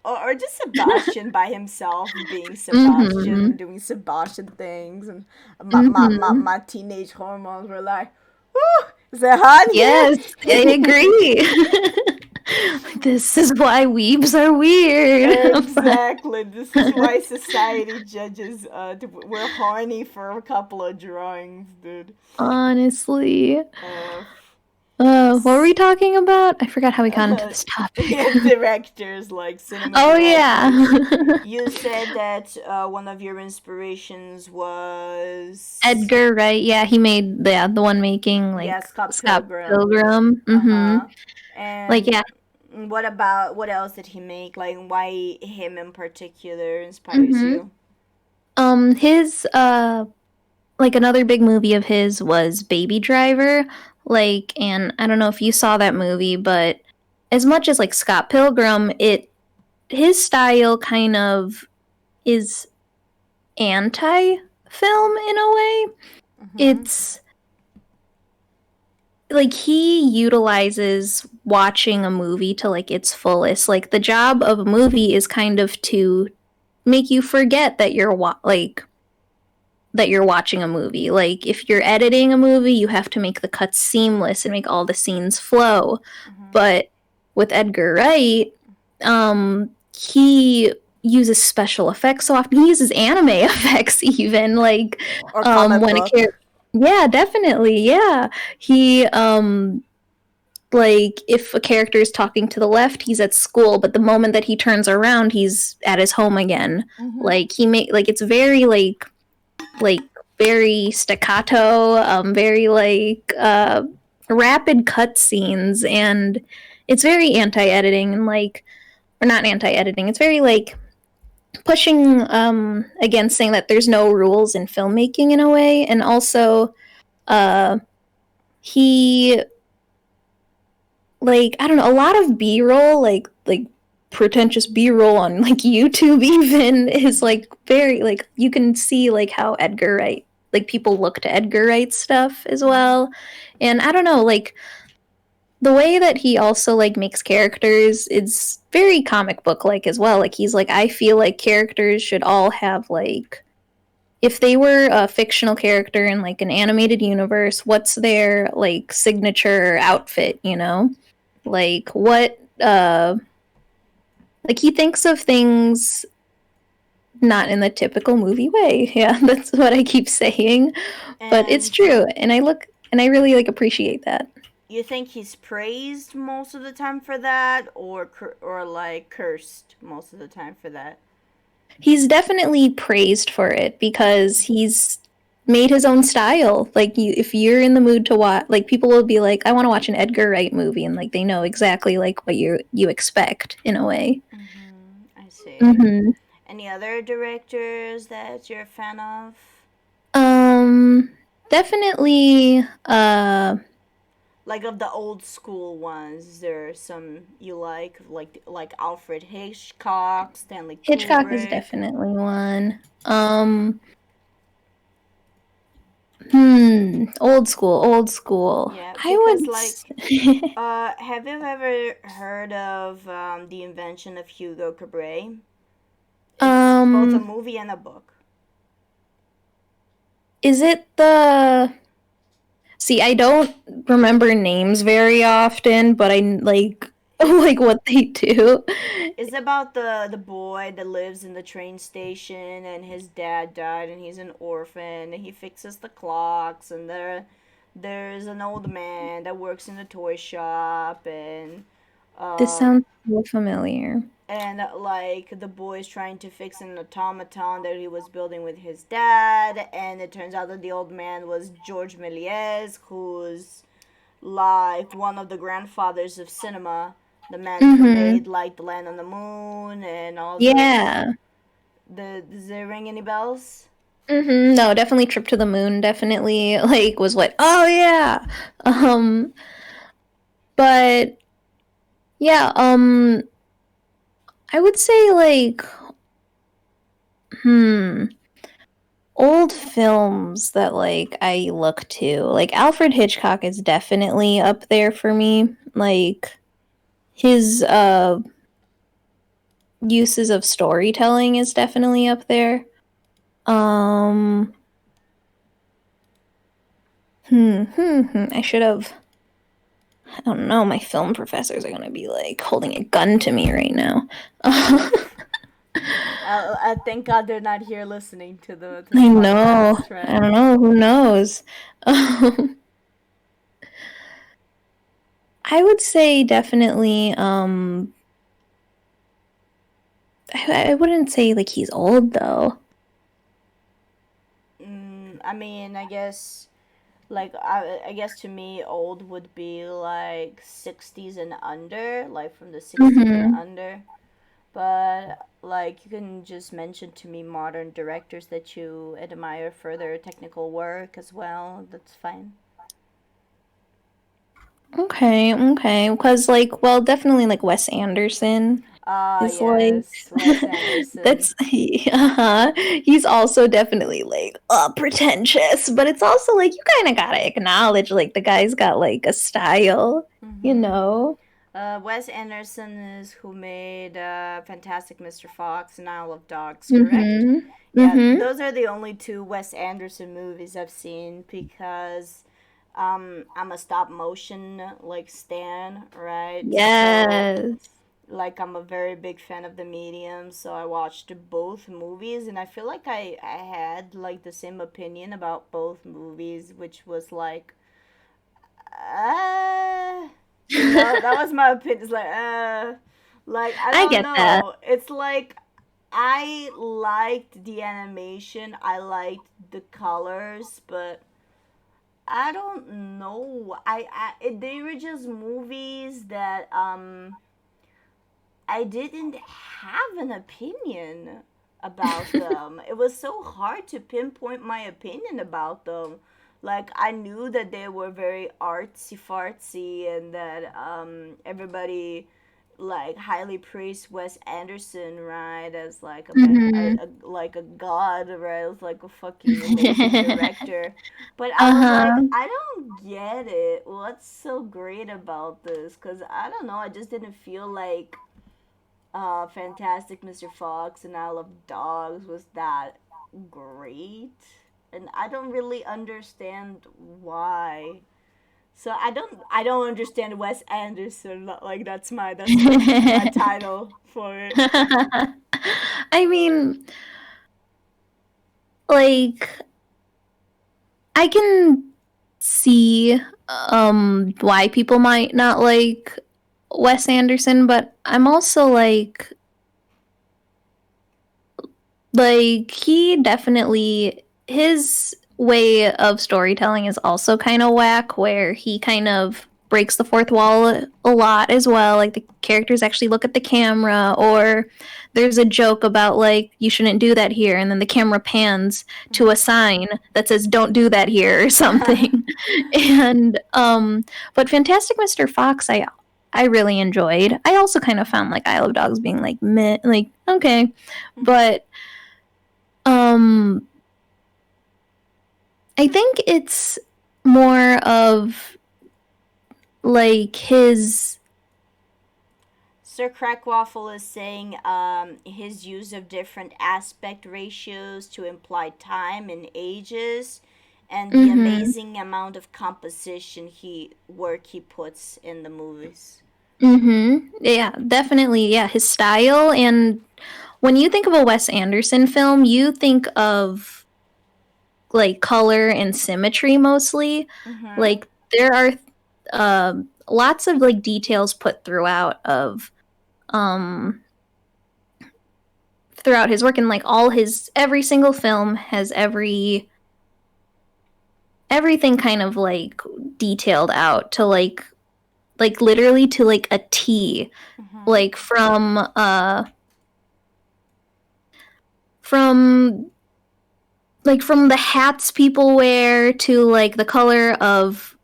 Speaker 2: Or just Sebastian by himself being Sebastian
Speaker 1: Mm-hmm.
Speaker 2: and doing Sebastian things, and
Speaker 1: Mm-hmm.
Speaker 2: my teenage hormones were like, "Woo, is it hot
Speaker 1: Yes, I
Speaker 2: here?"
Speaker 1: agree. This is why weebs are weird.
Speaker 2: Exactly. This is why society judges. We're horny for a couple of drawings, dude.
Speaker 1: Honestly.
Speaker 2: Uh,
Speaker 1: What were we talking about? I forgot how we got into
Speaker 2: uh,
Speaker 1: this topic.
Speaker 2: yeah, directors like
Speaker 1: Oh yeah.
Speaker 2: cinematographers. You said that one of your inspirations was,
Speaker 1: Edgar Wright. Yeah, he made the one making
Speaker 2: yeah,
Speaker 1: like
Speaker 2: Scott
Speaker 1: Scott
Speaker 2: Pilgrim.
Speaker 1: Pilgrim.
Speaker 2: Uh
Speaker 1: Mm-hmm.
Speaker 2: huh.
Speaker 1: Like
Speaker 2: And
Speaker 1: yeah.
Speaker 2: what else did he make? Like, why him in particular inspires
Speaker 1: Mm-hmm.
Speaker 2: you?
Speaker 1: His like another big movie of his was Baby Driver. Like, and I don't know if you saw that movie, but as much as like Scott Pilgrim, it his style kind of is anti film in a way.
Speaker 2: Mm-hmm.
Speaker 1: It's like he utilizes watching a movie to like its fullest. Like the job of a movie is kind of to make you forget that you're watching a movie. Like if you're editing a movie, you have to make the cuts seamless and make all the scenes flow.
Speaker 2: Mm-hmm.
Speaker 1: But with Edgar Wright, he uses special effects so often. He uses anime effects even like
Speaker 2: Or comic
Speaker 1: when a
Speaker 2: book.
Speaker 1: character. Yeah, definitely. Yeah, he like if a character is talking to the left, he's at school, but the moment that he turns around, he's at his home again.
Speaker 2: Mm-hmm.
Speaker 1: Like he make like it's very like very staccato, very like rapid cut scenes, and it's very anti-editing and like or not anti-editing. It's very like pushing against saying that there's no rules in filmmaking in a way, and also uh he like I don't know a lot of B-roll like pretentious B-roll on like YouTube even is like very like you can see like how Edgar Wright like people look to Edgar Wright stuff as
Speaker 2: Mm-hmm.
Speaker 1: well. And I don't know like the way that he also like makes characters it's very comic book like as well. Like he's like I feel like characters should all have like if they were a fictional character in like an animated universe, what's their like signature outfit, you know? Like what like he thinks of things not in the typical movie way. Yeah, that's what I keep saying. But it's
Speaker 2: And
Speaker 1: true. And I look and I really like appreciate that.
Speaker 2: you think he's praised most of the time for that, or like cursed most of the time for that?
Speaker 1: He's definitely praised for it because he's made his own style. Like you if you're in the mood to watch like people will be like, I want to watch an Edgar Wright movie and like they know exactly like what you expect in a way.
Speaker 2: I see.
Speaker 1: Mhm.
Speaker 2: Any other directors that you're a fan of?
Speaker 1: Um definitely
Speaker 2: Like of the old school ones, is there some you like Alfred Hitchcock, Stanley
Speaker 1: Hitchcock is
Speaker 2: Kubrick?
Speaker 1: definitely one. Old school, old school.
Speaker 2: Yeah,
Speaker 1: I
Speaker 2: because like,
Speaker 1: would.
Speaker 2: have you ever heard of the invention of Hugo Cabret? It's both a
Speaker 1: um,
Speaker 2: movie and a book.
Speaker 1: is it the? See, I don't remember names very often, but I like
Speaker 2: It's
Speaker 1: like what they do.
Speaker 2: It's about the boy that lives in the train station and his dad died and he's an orphan and he fixes the clocks and there's an old man that works in the toy shop
Speaker 1: This
Speaker 2: uh
Speaker 1: sounds so familiar.
Speaker 2: like the boy is trying to fix an automaton that he was building with his dad, and it turns out that the old man was George Méliès, who's like one of the grandfathers of cinema, the man who
Speaker 1: Mm-hmm.
Speaker 2: made like The Land on the Moon and all
Speaker 1: Yeah.
Speaker 2: the does it ring any bells?
Speaker 1: Mm-hmm. No, definitely Trip to the Moon. Definitely like was what. Oh yeah. Um, but yeah. I would say like hmm. Old films that like I look to. Like Alfred Hitchcock is definitely up there for me. Like his uses of storytelling is definitely up there. Um I should have I don't know, my film professors are gonna be like holding a gun to me right now.
Speaker 2: I thank God they're not here listening to the
Speaker 1: I know.
Speaker 2: podcast,
Speaker 1: I
Speaker 2: right?
Speaker 1: don't know, who knows? I would say definitely I wouldn't say like he's old though.
Speaker 2: I mean, I guess to me old would be like 60s and under, like from the 60s and
Speaker 1: Mhm.
Speaker 2: under. But like you can just mention to me modern directors that you admire for their technical work as well. That's fine.
Speaker 1: Okay, okay. Because, like, well, definitely, like, Wes Anderson
Speaker 2: Ah,
Speaker 1: is like,
Speaker 2: yes, Wes Anderson.
Speaker 1: that's, he's also definitely, like, pretentious, but it's also, like, you kind of gotta acknowledge, like, the guy's got, like, a style, you
Speaker 2: Mm-hmm.
Speaker 1: know?
Speaker 2: Wes Anderson is who made Fantastic Mr. Fox and Isle of Dogs, correct?
Speaker 1: Mm-hmm.
Speaker 2: Yeah,
Speaker 1: Mm-hmm.
Speaker 2: those are the only two Wes Anderson movies I've seen because I'm a stop motion like stan, right? So
Speaker 1: Yes.
Speaker 2: like I'm a very big fan of the medium, so I watched both movies and I feel like I had like the same opinion about both movies, which was uh that was my opinion. It's like I
Speaker 1: I
Speaker 2: don't
Speaker 1: get that.
Speaker 2: know. It's like I liked the animation, I liked the colors, but I don't know. They were just movies that I didn't have an opinion about them. It was so hard to pinpoint my opinion about them. Like I knew that they were very artsy fartsy and that everybody like highly praised Wes Anderson, right, as like
Speaker 1: Mm-hmm.
Speaker 2: like a god, right, as like a fucking amazing director. But I was like,
Speaker 1: Uh-huh.
Speaker 2: I don't get it. What's so great about this? Cause I don't know. I just didn't feel like Fantastic Mr. Fox and Isle of Dogs was that great, and I don't really understand why. So I don't understand Wes Anderson. Like that's my title for it.
Speaker 1: I mean, like I can see why people might not like Wes Anderson, but I'm also like he definitely his way of storytelling is also kind of whack where he kind of breaks the fourth wall a lot as well, like the characters actually look at the camera, or there's a joke about like you shouldn't do that here, and then the camera pans to a sign that says don't do that here or something. And but Fantastic Mr. Fox, I really enjoyed. I also kind of found like Isle of Dogs being like meh, like okay, but um, I think it's more of like his.
Speaker 2: Sir Crackwaffle is saying his use of different aspect ratios to imply time and ages, and the
Speaker 1: Mm-hmm.
Speaker 2: amazing amount of composition he puts in the movies.
Speaker 1: Mm-hmm. Yeah, definitely. Yeah, his style. And when you think of a Wes Anderson film, you think of like color and symmetry mostly.
Speaker 2: Mm-hmm.
Speaker 1: Like there are lots of like details put um throughout his work, and like all his every single film has everything kind of like detailed out to like literally to like a T,
Speaker 2: Mm-hmm.
Speaker 1: like from from the hats people wear to like the color of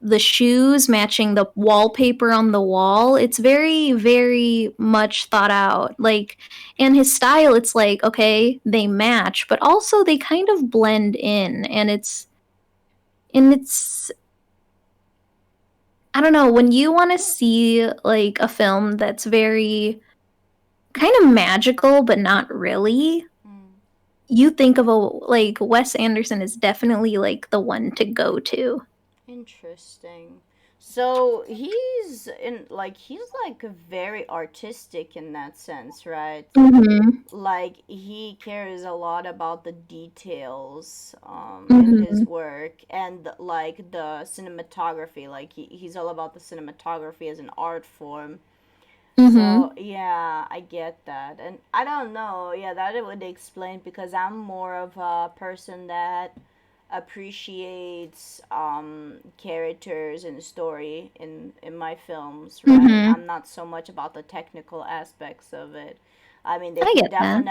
Speaker 1: the shoes matching the wallpaper on the wall. It's very very much thought out, like, and his style, it's like okay, they match but also they kind of blend in, and it's I don't know, when you want to see like a film that's very kind of magical but not really,
Speaker 2: Mm.
Speaker 1: you think of a like Wes Anderson is definitely like the one to go to.
Speaker 2: Interesting. So he's like very artistic in that sense, right?
Speaker 1: Mhm.
Speaker 2: Like he cares a lot about the details in his
Speaker 1: Mhm.
Speaker 2: work, and like the cinematography, like he's all about the cinematography as an art form. So
Speaker 1: Mhm.
Speaker 2: yeah, I get that. And I don't know, yeah, that it would explain, because I'm more of a person that appreciates characters and story in my films, right?
Speaker 1: Mhm.
Speaker 2: I'm not so much about the technical aspects of it. I mean,
Speaker 1: I get that.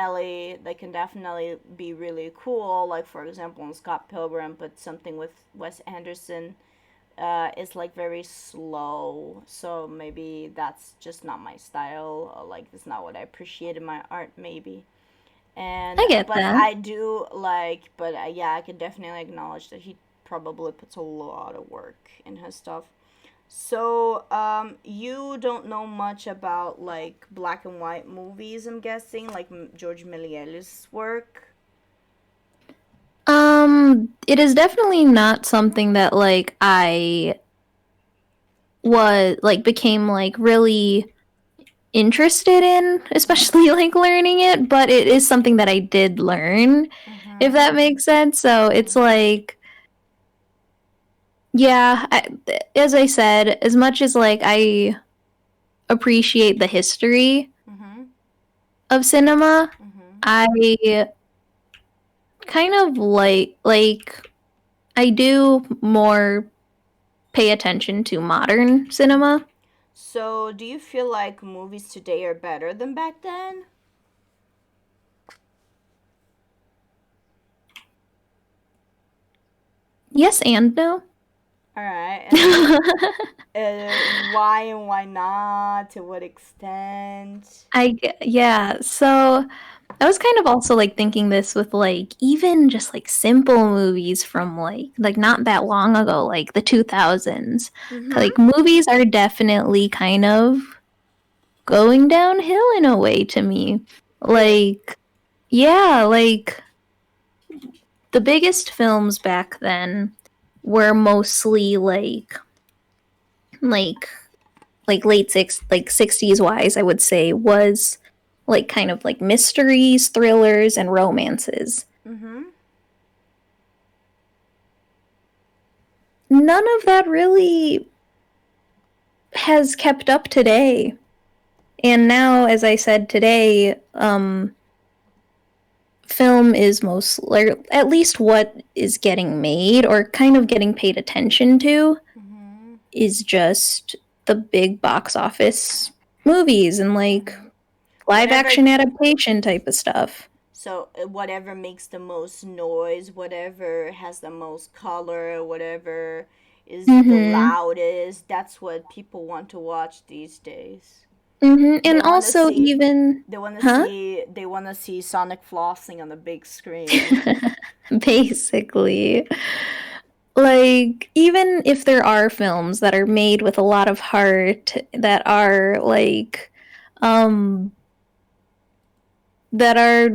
Speaker 2: they can definitely be really cool, like for example in Scott Pilgrim, but something with Wes Anderson is like very slow, so maybe that's just not my style, or like it's not what I appreciate in my art maybe. And
Speaker 1: I get
Speaker 2: but
Speaker 1: that.
Speaker 2: I do like, but yeah, I can definitely acknowledge that he probably puts a lot of work in his stuff. So you don't know much about like black and white movies, I'm guessing, like George Méliès's work.
Speaker 1: It is definitely not something that like I was like became like really interested in, especially like learning it, but it is something that I did learn, if
Speaker 2: Mm-hmm.
Speaker 1: that makes sense. So it's
Speaker 2: Mm-hmm.
Speaker 1: like, yeah, as I said, as much as like I appreciate the history
Speaker 2: Mm-hmm.
Speaker 1: of cinema,
Speaker 2: Mm-hmm.
Speaker 1: I kind of like I do more pay attention to modern cinema.
Speaker 2: So, do you feel like movies today are better than back then?
Speaker 1: Yes and no.
Speaker 2: All right, and why and why not? To what extent?
Speaker 1: Yeah. So I was kind of also like thinking this with like even just like simple movies from like not that long ago, like the 2000s.
Speaker 2: Mm-hmm.
Speaker 1: Like movies are definitely kind of going downhill in a way to me.
Speaker 2: Really?
Speaker 1: Like yeah, like the biggest films back then were mostly like like 60s wise, I would say, was like kind of like mysteries, thrillers, and romances.
Speaker 2: Mm-hmm.
Speaker 1: None of that really has kept up today. And now, as I said today, film is most, like, at least what is getting made or kind of getting paid attention to,
Speaker 2: Mm-hmm.
Speaker 1: is just the big box office movies and like
Speaker 2: Mm-hmm.
Speaker 1: live
Speaker 2: Whatever.
Speaker 1: action adaptation type of stuff.
Speaker 2: So whatever makes the most noise, whatever has the most color, whatever is the
Speaker 1: Mm-hmm.
Speaker 2: loudest, that's what people want to watch these days.
Speaker 1: Mm-hmm.
Speaker 2: They
Speaker 1: And
Speaker 2: want to
Speaker 1: also
Speaker 2: see
Speaker 1: even, huh?
Speaker 2: they want to see Sonic flossing on the big screen.
Speaker 1: Basically, like, even if there are films that are made with a lot of heart that are like, um, that are,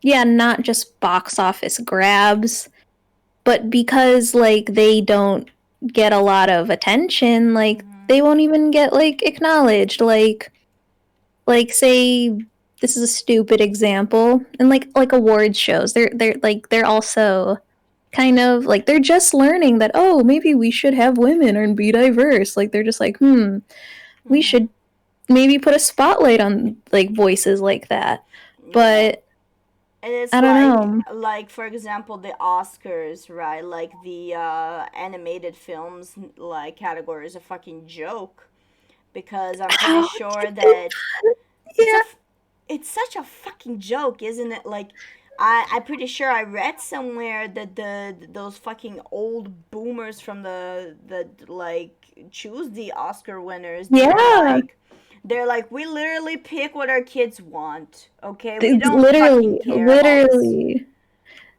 Speaker 1: yeah, not just box office grabs, but because like they don't get a lot of attention, like
Speaker 2: Mm-hmm.
Speaker 1: they won't even get like acknowledged. Like say this is a stupid example, and like awards shows, they're also kind of like they're just learning that, oh, maybe we should have women and be diverse. Like they're just like, we
Speaker 2: Mm-hmm.
Speaker 1: should maybe put a spotlight on like voices like that.
Speaker 2: Yeah.
Speaker 1: But
Speaker 2: And it's
Speaker 1: I don't know.
Speaker 2: like for example the Oscars, right? Like the animated films like category is a fucking joke because I'm pretty
Speaker 1: How
Speaker 2: sure that it's a
Speaker 1: yeah.
Speaker 2: it's such a fucking joke, isn't it? Like I'm pretty sure I read somewhere that those fucking old boomers from the like choose the Oscar winners.
Speaker 1: Yeah.
Speaker 2: They're like we literally pick what our kids want. Okay, we
Speaker 1: It's
Speaker 2: don't fucking
Speaker 1: literally,
Speaker 2: care about this.
Speaker 1: literally.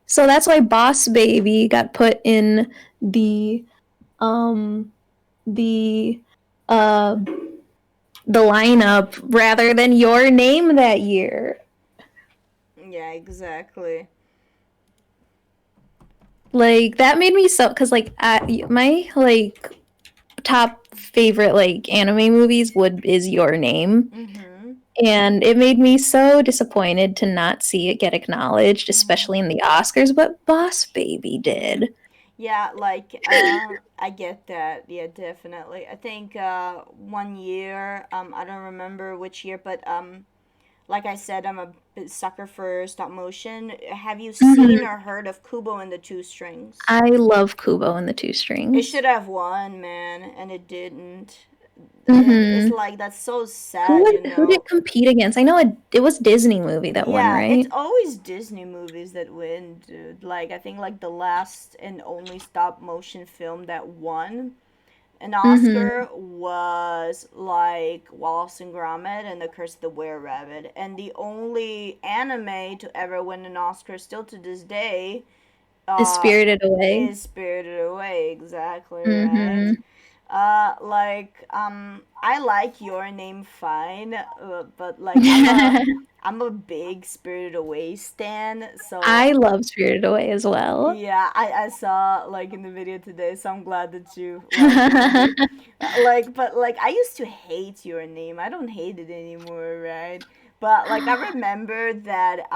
Speaker 1: So that's why Boss Baby got put in the um the uh the lineup rather than Your Name that year.
Speaker 2: Yeah, exactly.
Speaker 1: Like that made me so, cuz like my like top favorite like anime movies would is Your Name,
Speaker 2: Mhm.
Speaker 1: and it made me so disappointed to not see it get acknowledged,
Speaker 2: Mhm.
Speaker 1: especially in the Oscars, but Boss Baby
Speaker 2: Mhm.
Speaker 1: did.
Speaker 2: Yeah, like I get that. Yeah, definitely. I think one year, I don't remember which year, but like I said, I'm a bit sucker for stop motion. Have you seen
Speaker 1: Mhm.
Speaker 2: or heard of Kubo and the Two Strings?
Speaker 1: I love Kubo and the Two
Speaker 2: It
Speaker 1: Strings.
Speaker 2: should have won, man, and it didn't. And it's
Speaker 1: Mhm.
Speaker 2: like that's so sad, you
Speaker 1: Who did
Speaker 2: know.
Speaker 1: it compete against? I know it was Disney movie that won,
Speaker 2: Yeah, it's
Speaker 1: right?
Speaker 2: always Disney movies that win, dude. Like I think like the last and only stop motion film that won an
Speaker 1: Mhm.
Speaker 2: Oscar was like Wallace and Gromit and The Curse of the Were Rabbit, and the only anime to ever win an Oscar still to this day
Speaker 1: Is
Speaker 2: uh,
Speaker 1: Spirited Away.
Speaker 2: is Spirited Away. Exactly right.
Speaker 1: Mhm.
Speaker 2: I like Your Name fine, but like I'm a big Spirited Away stan, so
Speaker 1: I love Spirited Away as well.
Speaker 2: yeah, I saw like in the video today, so I'm glad that you like the movie. But like I used to hate Your Name. I don't hate it anymore, right? But like I remember that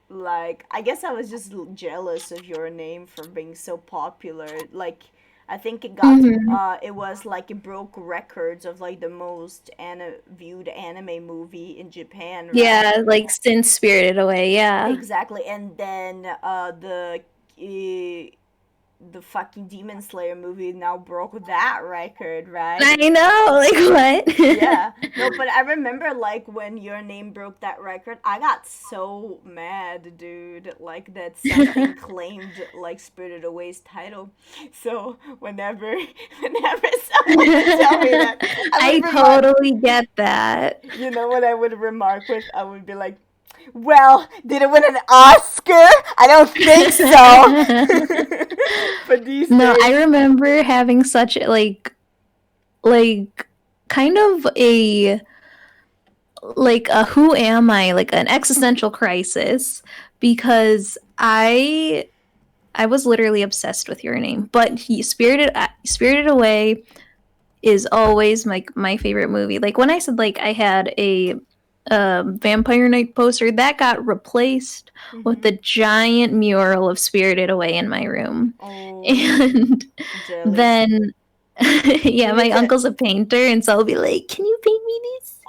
Speaker 2: like I guess I was just jealous of Your Name for being so popular. Like I think
Speaker 1: Mhm.
Speaker 2: it was like it broke records of like the most viewed anime movie in Japan, right?
Speaker 1: Yeah, like since Spirited Away, yeah.
Speaker 2: Exactly, and then the fucking Demon Slayer movie now broke that record, right?
Speaker 1: I know, like
Speaker 2: Yeah,
Speaker 1: what?
Speaker 2: no, but I remember like when Your Name broke that record, I got so mad, dude. Like that something claimed like Spirited Away's title. So whenever someone would tell me that, I would
Speaker 1: I
Speaker 2: remark.
Speaker 1: totally get that.
Speaker 2: You know what I would remark with? I would be like, well, did it win an Oscar? I don't think so. But these
Speaker 1: No, I
Speaker 2: days,
Speaker 1: remember having such like kind of a who am I, like an existential crisis, because I I was literally obsessed with Your Name, but Spirited Away is always my favorite movie. Like when I said like I had a Vampire Night poster that got replaced with
Speaker 2: Mm-hmm.
Speaker 1: the giant mural of Spirited Away in my room,
Speaker 2: Oh,
Speaker 1: and
Speaker 2: jelly.
Speaker 1: then
Speaker 2: You
Speaker 1: yeah,
Speaker 2: need
Speaker 1: my
Speaker 2: to.
Speaker 1: uncle's a painter, and so I'll be like, "Can you paint me this?"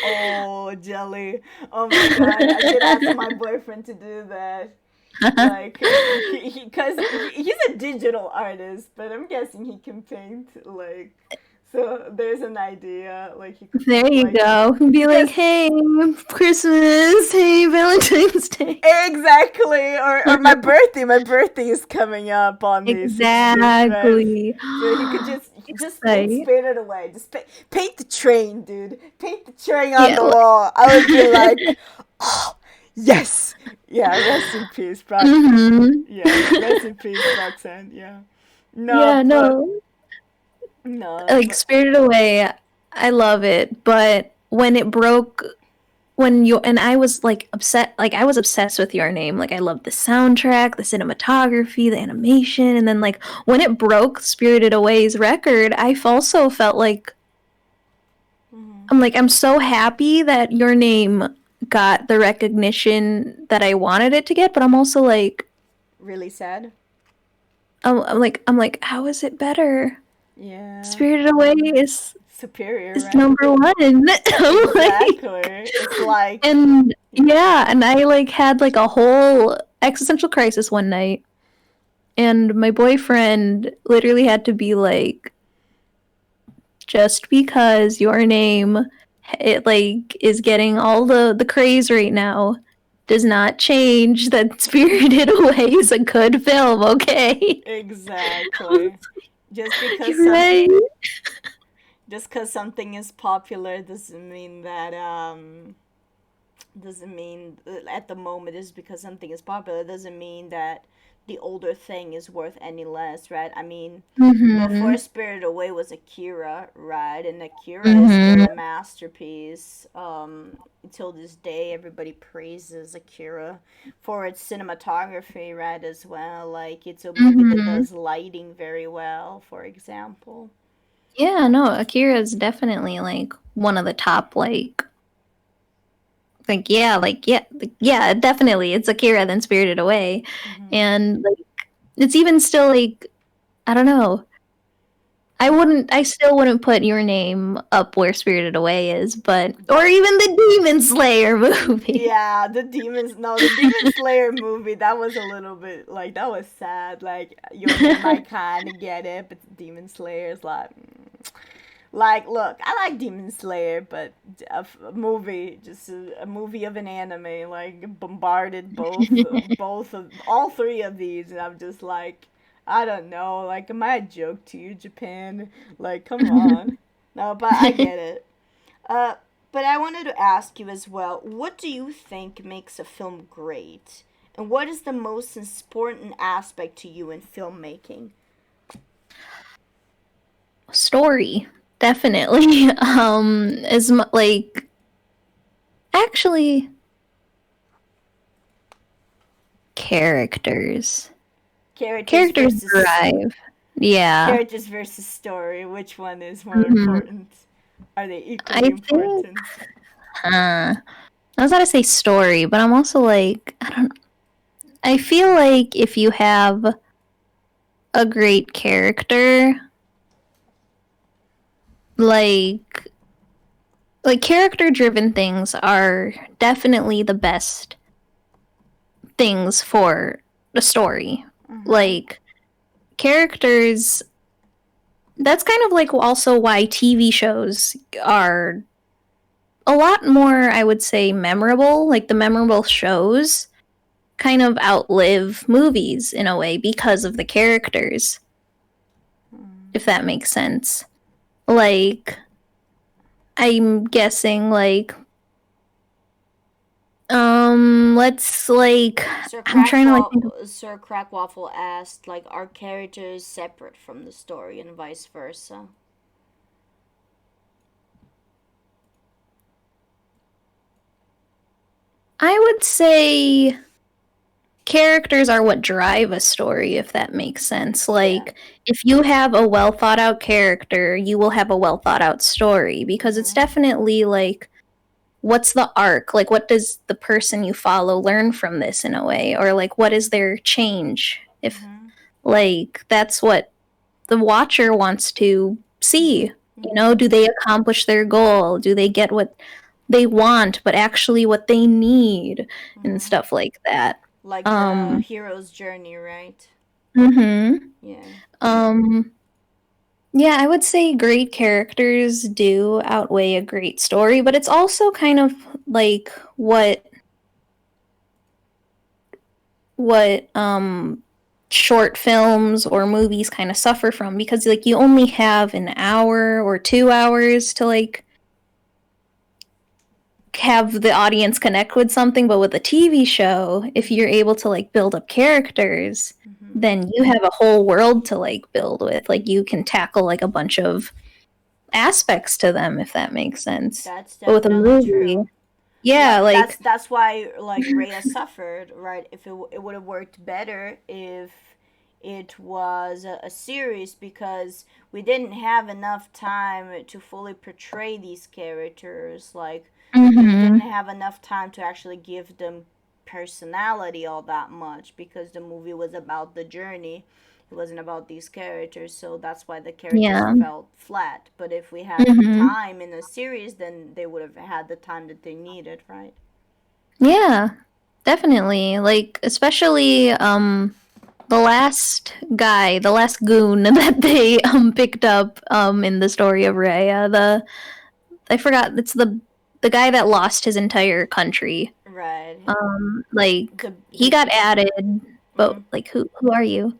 Speaker 2: Oh, jelly. Oh my god. I did ask my boyfriend to do that. Like, he's a digital artist, but I'm guessing he can paint. Like, so there's an idea. Like, he could
Speaker 1: There
Speaker 2: paint,
Speaker 1: you
Speaker 2: like,
Speaker 1: go. Be like,
Speaker 2: because
Speaker 1: "Hey, Christmas. Hey, Valentine's Day."
Speaker 2: exactly, or my birthday. My birthday is coming up on the 16th, right?
Speaker 1: Exactly.
Speaker 2: So he could just paint
Speaker 1: Excited.
Speaker 2: Spirited Away. Just paint the train, dude. Paint the train on
Speaker 1: Yeah.
Speaker 2: the wall. I would be like, oh, yes. Yeah, rest in peace,
Speaker 1: Mhm.
Speaker 2: yeah, rest in peace, Roxanne. Yeah. No,
Speaker 1: Yeah,
Speaker 2: but
Speaker 1: no.
Speaker 2: no,
Speaker 1: Like
Speaker 2: but
Speaker 1: Spirited Away, I love it, but when it broke when you and I was I was obsessed with Your Name. Like I loved the soundtrack, the cinematography, the animation, and then like when it broke Spirited Away's record, I also felt like
Speaker 2: mhm,
Speaker 1: I'm so happy that Your Name got the recognition that I wanted it to get, but I'm also like
Speaker 2: really sad.
Speaker 1: I'm like how is it better?
Speaker 2: Yeah.
Speaker 1: Spirited Away
Speaker 2: Superior,
Speaker 1: is
Speaker 2: right?
Speaker 1: number one. I'm like,
Speaker 2: Exactly. It's like,
Speaker 1: and
Speaker 2: yeah.
Speaker 1: yeah, and I like had like a whole existential crisis one night, and my boyfriend literally had to be like, just because Your Name it like is getting all the craze right now does not change that Spirited Away is a good film, okay?
Speaker 2: Exactly. Just because
Speaker 1: You're right.
Speaker 2: something just because something is popular doesn't mean at the moment is because something is popular doesn't mean that the older thing is worth any less, right? I mean, before
Speaker 1: Mhm.
Speaker 2: Spirit Away was Akira, right? And Akira is still
Speaker 1: Mhm.
Speaker 2: a masterpiece. Until this day, everybody praises Akira for its cinematography, right? As well, like it's a movie that
Speaker 1: Mhm.
Speaker 2: does lighting very well, for example.
Speaker 1: Yeah, no, Akira is definitely like one of the top yeah, definitely it's Akira then Spirited Away.
Speaker 2: Mm-hmm.
Speaker 1: And like it's even still like I don't know. I still wouldn't put Your Name up where Spirited Away is, but or
Speaker 2: But
Speaker 1: even the Demon Slayer movie.
Speaker 2: yeah, the Demon Slayer movie, that was a little bit like that was sad. Like Your Name, I kind of get it, but Demon Slayer is like, like look, I like Demon Slayer, but a movie, just a movie of an anime, like bombarded both of all three of these, and I'm just like, I don't know, like am I a joke to you, Japan? Like come on, no, but I get it. Uh, but I wanted to ask you as well, what do you think makes a film great? And what is the most important aspect to you in filmmaking?
Speaker 1: Story, definitely. Like actually characters.
Speaker 2: Characters
Speaker 1: Characters
Speaker 2: versus
Speaker 1: drive. Yeah.
Speaker 2: characters versus story, which one is more
Speaker 1: Mhm.
Speaker 2: important? Are they equally
Speaker 1: I think
Speaker 2: important?
Speaker 1: I was about to say story, but I'm also like I feel like if you have a great character, like character driven things are definitely the best things for the story.
Speaker 2: Mm-hmm.
Speaker 1: Like characters that's kind of like also why TV shows are a lot more, I would say, memorable. Like the memorable shows kind of outlive movies in a way because of the characters, if that makes sense. Like, I'm guessing, like, let's, like, I'm trying to, like, think of,
Speaker 2: Sir Crackwaffle asked, like, are characters separate from the story and vice versa?
Speaker 1: I would say characters are what drive a story, if that makes sense.
Speaker 2: Yeah.
Speaker 1: Like, if you have a well thought out character, you will have a well thought out story because it's
Speaker 2: Mhm.
Speaker 1: definitely like, what's the arc? Like, what does the person you follow learn from this in a way? Or, like, what is their change? If,
Speaker 2: Mhm.
Speaker 1: like, that's what the watcher wants to see.
Speaker 2: Mhm.
Speaker 1: You know,
Speaker 2: Mhm.
Speaker 1: do they accomplish their goal? Do they get what they want, but actually what they need and
Speaker 2: Mhm.
Speaker 1: stuff like that?
Speaker 2: Like the
Speaker 1: Um,
Speaker 2: hero's journey, right?
Speaker 1: mhm.
Speaker 2: Yeah.
Speaker 1: Um, yeah, I would say great characters do outweigh a great story, but it's also kind of like what short films or movies kind of suffer from because like you only have an hour or 2 hours to like have the audience connect with something, but with a TV show, if you're able to like build up characters,
Speaker 2: Mhm.
Speaker 1: then you have a whole world to like build with. Like you can tackle like a bunch of aspects to them if that makes sense.
Speaker 2: That's
Speaker 1: But with a
Speaker 2: definitely
Speaker 1: movie,
Speaker 2: true.
Speaker 1: yeah,
Speaker 2: Like
Speaker 1: like
Speaker 2: that's why like Rhea suffered, right? If it would have worked better if it was a series because we didn't have enough time to fully portray these characters. Like we didn't
Speaker 1: mhm.
Speaker 2: have enough time to actually give them personality all that much because the movie was about the journey. It wasn't about these characters, so that's why the characters
Speaker 1: Yeah.
Speaker 2: felt flat. But if we had
Speaker 1: Mhm.
Speaker 2: time in a series, then they would have had the time that they needed, right?
Speaker 1: Yeah. Definitely. Like especially the last goon that they picked up in the story of Raya, the I forgot it's the guy that lost his entire country.
Speaker 2: Right.
Speaker 1: Like he
Speaker 2: The
Speaker 1: got added, but
Speaker 2: mm,
Speaker 1: like who are you?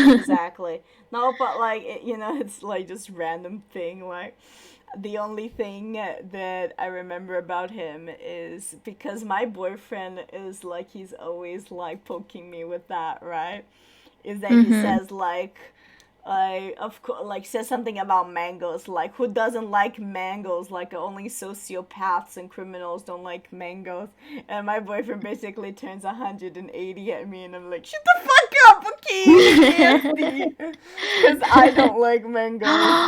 Speaker 2: exactly. No, but like it's like just random thing. Like the only thing that I remember about him is because my boyfriend is like he's always like poking me with that, right? Is that he
Speaker 1: Mhm.
Speaker 2: says like I of course like says something about mangoes. Like who doesn't like mangoes? Like only sociopaths and criminals don't like mangoes. And my boyfriend basically turns 180 at me, and I'm like, shut the fuck up, okay? You're nasty, because I don't like mangoes.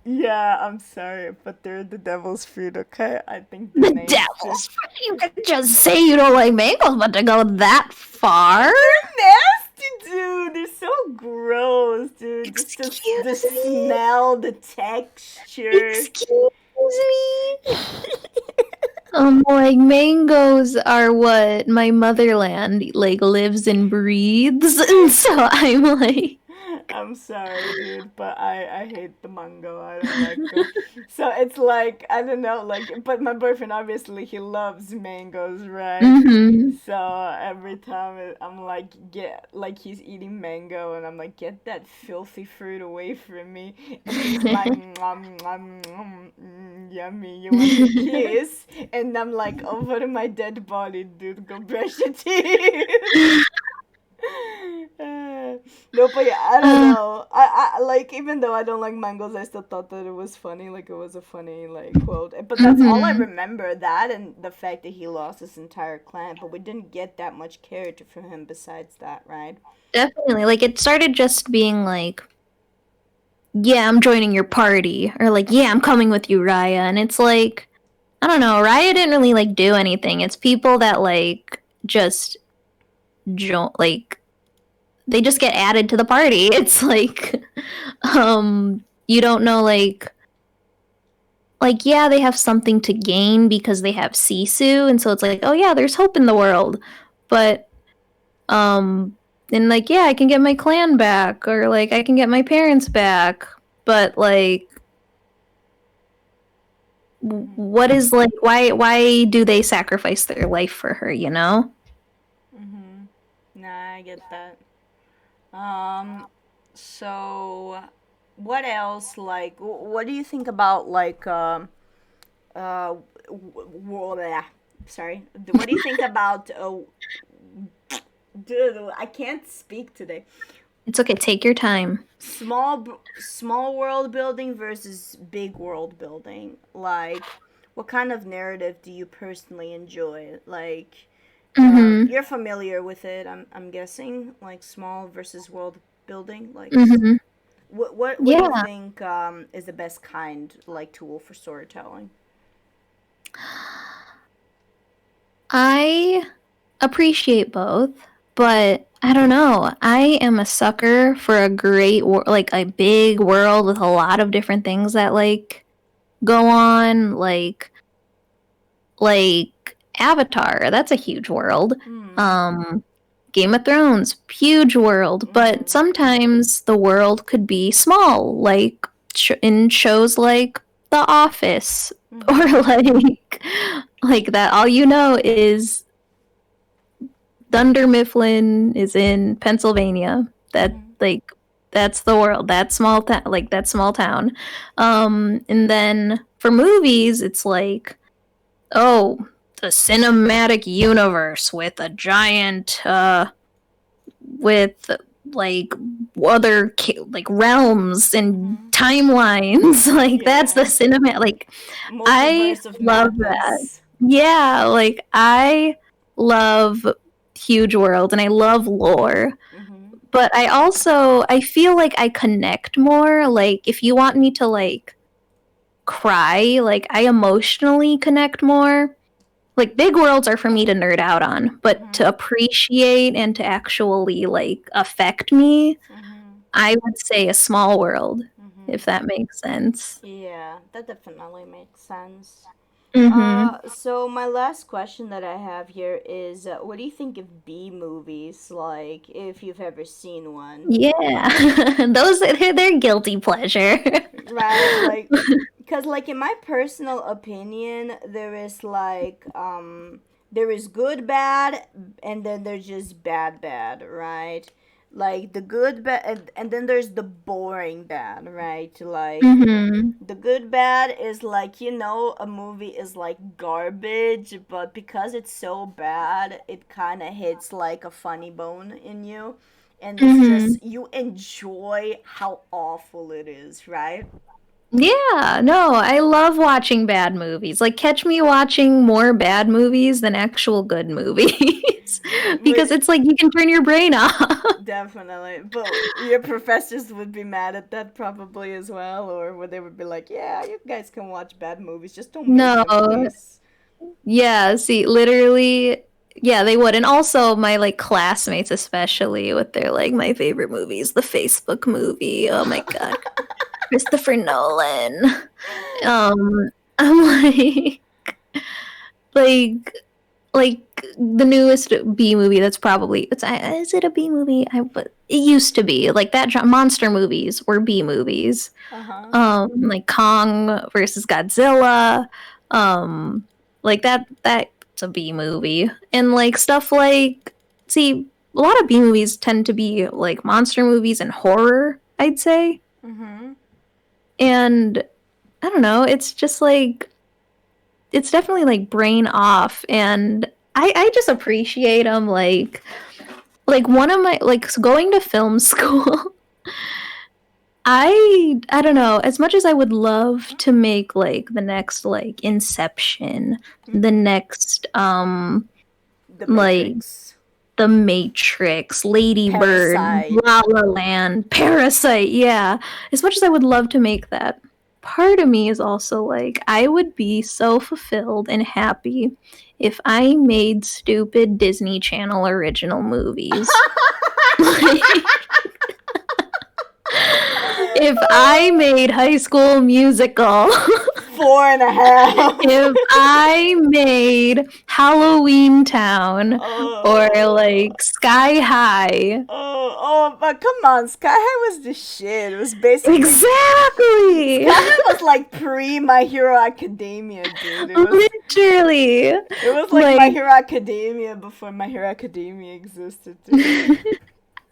Speaker 2: Yeah, I'm sorry, but they're the devil's fruit. Okay, I think the
Speaker 1: The
Speaker 2: name's
Speaker 1: devil's
Speaker 2: just
Speaker 1: fruit. You can just say you don't like mangoes, but to go that far?
Speaker 2: they're nasty, dude. They're so gross, dude. Just the
Speaker 1: Excuse me?
Speaker 2: smell, the texture.
Speaker 1: Excuse me? Like mangoes are what my motherland like lives and breathes, and so I'm like,
Speaker 2: I'm sorry, dude, but I hate the mango. I don't like them. So it's like I don't know, like, but my boyfriend obviously he loves mangoes, right?
Speaker 1: mm-hmm.
Speaker 2: So every time I'm like get like he's eating mango and I'm like get that filthy fruit away from me, and he's like mwah, mwah, mwah, yummy. You want a kiss? And I'm like over to my dead body, dude. Go brush your teeth. No, but yeah, I don't
Speaker 1: uh,
Speaker 2: know. I like even though I don't like mangoes, I still thought that it was funny. Like it was a funny like quote. But that's all I
Speaker 1: mm-hmm.
Speaker 2: remember. That and the fact that he lost his entire clan. But we didn't get that much character from him besides that, right?
Speaker 1: Definitely. Like it started just being like, yeah, I'm joining your party, or like, yeah, I'm coming with you, Raya, and it's like, I don't know, Raya didn't really like do anything. It's people that like just like they just get added to the party. It's like you don't know like yeah, they have something to gain because they have Sisu and so it's like, oh yeah, there's hope in the world. But um and like yeah, I can get my clan back or like I can get my parents back. But like
Speaker 2: Mhm.
Speaker 1: what is like why do they sacrifice their life for her, you know?
Speaker 2: Mhm. Nah, I get that. Um. So, what else? Like, what do you think about like uh, sorry. What do you think about dude, I can't speak today.
Speaker 1: It's okay, take your time.
Speaker 2: Small world building versus big world building. Like, what kind of narrative do you personally enjoy? Like,
Speaker 1: Mhm.
Speaker 2: You're familiar with it, I'm guessing, like small versus world building. Like,
Speaker 1: Mhm.
Speaker 2: what do you
Speaker 1: Yeah.
Speaker 2: think is the best kind like tool for storytelling?
Speaker 1: I appreciate both, but I don't know. I am a sucker for a like a big world with a lot of different things that like go on, like Avatar. That's a huge world.
Speaker 2: Hmm.
Speaker 1: Um, Game of Thrones, huge world, but
Speaker 2: Mm-hmm.
Speaker 1: sometimes the world could be small, like in shows like The Office, or
Speaker 2: Mm-hmm.
Speaker 1: like that. All you know is Dunder Mifflin is in Pennsylvania. That
Speaker 2: Mm-hmm.
Speaker 1: like that's the world. That small town, like that small town. And then for movies, it's like, oh, the cinematic universe with a giant with like other like realms and
Speaker 2: Mm-hmm.
Speaker 1: timelines. Like that's the
Speaker 2: Yeah.
Speaker 1: cinema. Like I
Speaker 2: Multiverse of
Speaker 1: love that.
Speaker 2: madness.
Speaker 1: Yeah, like I love huge world and I love lore.
Speaker 2: Mm-hmm.
Speaker 1: But I feel like I connect more. Like if you want me to like cry, like I emotionally connect more. Like big worlds are for me to nerd out on, but to
Speaker 2: Mm-hmm.
Speaker 1: appreciate and to actually like affect me,
Speaker 2: Mm-hmm.
Speaker 1: I would say a small world,
Speaker 2: Mm-hmm.
Speaker 1: if that makes sense.
Speaker 2: Yeah, that definitely makes sense.
Speaker 1: Mhm.
Speaker 2: So my last question that I have here is, what do you think of B movies? Like, if you've ever seen one,
Speaker 1: Yeah.
Speaker 2: like,
Speaker 1: They're guilty pleasure.
Speaker 2: right? Like, because like in my personal opinion, there is like, there is good bad, and then there's just bad, right? Like the good bad, and then there's the boring bad, right? Like
Speaker 1: Mhm.
Speaker 2: the good bad is like, a movie is like garbage, but because it's so bad, it kind of hits like a funny bone in you. And it's
Speaker 1: Mhm.
Speaker 2: just, you enjoy how awful it is, right?
Speaker 1: Yeah, no, I love watching bad movies. Like catch me watching more bad movies than actual good movies because
Speaker 2: But
Speaker 1: it's like you can turn your brain off.
Speaker 2: definitely. But your professors would be mad at that probably as well, or would they would be like, yeah, you guys can watch bad movies, just don't make
Speaker 1: No.
Speaker 2: them, please.
Speaker 1: Yeah, see, literally, yeah, they would. And also my like classmates especially with their like my favorite movies, the Facebook movie. Oh my God, Christopher Nolan. Um I'm like like the newest B movie that's probably it's is it a B movie? But it used to be. Like that monster movies were B movies.
Speaker 2: Uh-huh.
Speaker 1: Like Kong versus Godzilla, um, like that's a B movie, and like stuff like see a lot of B movies tend to be like monster movies and horror, I'd say,
Speaker 2: Mm-hmm.
Speaker 1: and I don't know, it's just like it's definitely like brain off, and I just appreciate them like one of my like going to film school. I don't know, as much as I would love to make, like, the next, like, Inception, the
Speaker 2: Mm-hmm.
Speaker 1: next,
Speaker 2: The
Speaker 1: like,
Speaker 2: Matrix.
Speaker 1: The Matrix, Lady Bird,
Speaker 2: Parasite.
Speaker 1: La La Land, Parasite, yeah. As much as I would love to make that, part of me is also like, I would be so fulfilled and happy if I made stupid Disney Channel original movies. If I made High School Musical,
Speaker 2: Four and a half.
Speaker 1: if I made Halloween Town or
Speaker 2: Oh,
Speaker 1: like Sky High.
Speaker 2: but come on, Sky High was the shit. It was basically
Speaker 1: Exactly.
Speaker 2: Sky High was like pre My Hero Academia, dude.
Speaker 1: Literally.
Speaker 2: It was like My
Speaker 1: Like
Speaker 2: Hero Academia before My Hero Academia existed, dude.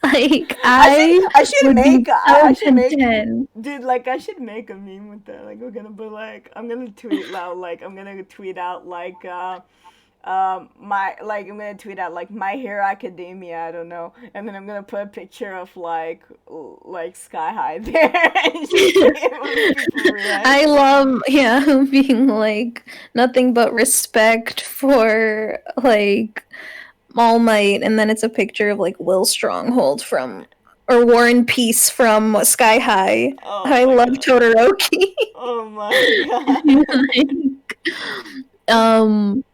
Speaker 1: like
Speaker 2: I should
Speaker 1: I
Speaker 2: I should
Speaker 1: would be
Speaker 2: make I
Speaker 1: so
Speaker 2: should make
Speaker 1: content.
Speaker 2: dude, like I should make a meme with that. Like we're gonna be like I'm gonna tweet out like I'm gonna tweet out like my like I'm gonna tweet out like My Hero Academia, I don't know, and then I'm gonna put a picture of like Sky High there and just see if people
Speaker 1: I
Speaker 2: react.
Speaker 1: love, being like nothing but respect for like All Might, and then it's a picture of like Will Stronghold from or War and Peace from Sky High.
Speaker 2: Oh
Speaker 1: I
Speaker 2: my
Speaker 1: love
Speaker 2: god.
Speaker 1: Todoroki.
Speaker 2: Oh my god.
Speaker 1: um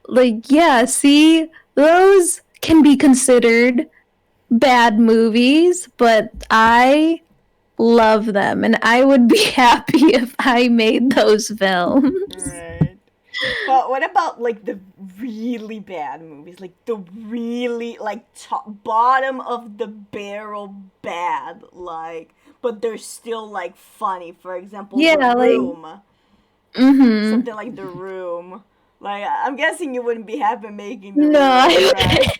Speaker 1: like yeah, see, those can be considered bad movies, but I love them and I would be happy if I made those films.
Speaker 2: Right. But what about like the really bad movies? Like the really like top bottom of the barrel bad, like but they're still like funny. For example, The
Speaker 1: Yeah, like
Speaker 2: Room.
Speaker 1: mhm.
Speaker 2: Something like The Room. Like I'm guessing you wouldn't be happy making The
Speaker 1: No,
Speaker 2: Room,
Speaker 1: I
Speaker 2: right?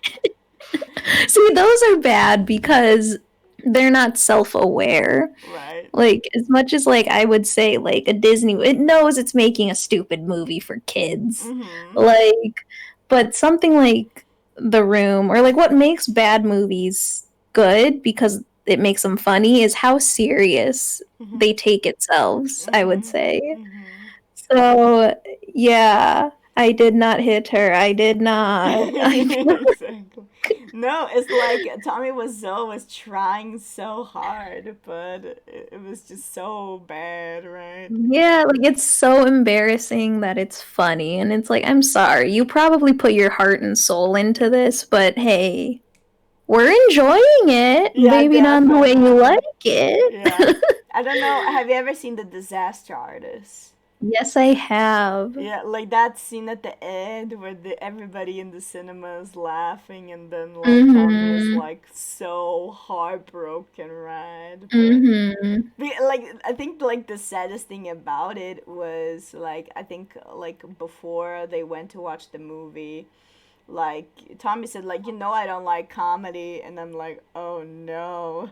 Speaker 1: see those are bad because they're not self-aware.
Speaker 2: Right.
Speaker 1: Like as much as like I would say like a Disney it knows it's making a stupid movie for kids.
Speaker 2: Mhm.
Speaker 1: Like but something like The Room or like what makes bad movies good because it makes them funny is how serious
Speaker 2: Mhm.
Speaker 1: they take itself, I would
Speaker 2: Mhm.
Speaker 1: say.
Speaker 2: Mhm.
Speaker 1: So yeah, I did not hit her. I did not. I feel
Speaker 2: Exactly. No, it's like Tommy Wiseau was trying so hard, but it was just so bad, right?
Speaker 1: yeah, like it's so embarrassing that it's funny. And it's like, I'm sorry, you probably put your heart and soul into this, but hey, we're enjoying it.
Speaker 2: Yeah,
Speaker 1: Maybe not in the way you like
Speaker 2: definitely. Yeah.
Speaker 1: it.
Speaker 2: I don't know. Have you ever seen The Disaster Artist?
Speaker 1: Yes, I have.
Speaker 2: Yeah, like that scene at the end where everybody in the cinema is laughing, and then like Tommy is
Speaker 1: Mm-hmm.
Speaker 2: like so heartbroken, right? But
Speaker 1: Mm-hmm.
Speaker 2: like I think like the saddest thing about it was like I think like before they went to watch the movie, like Tommy said like I don't like comedy, and I'm like, oh no.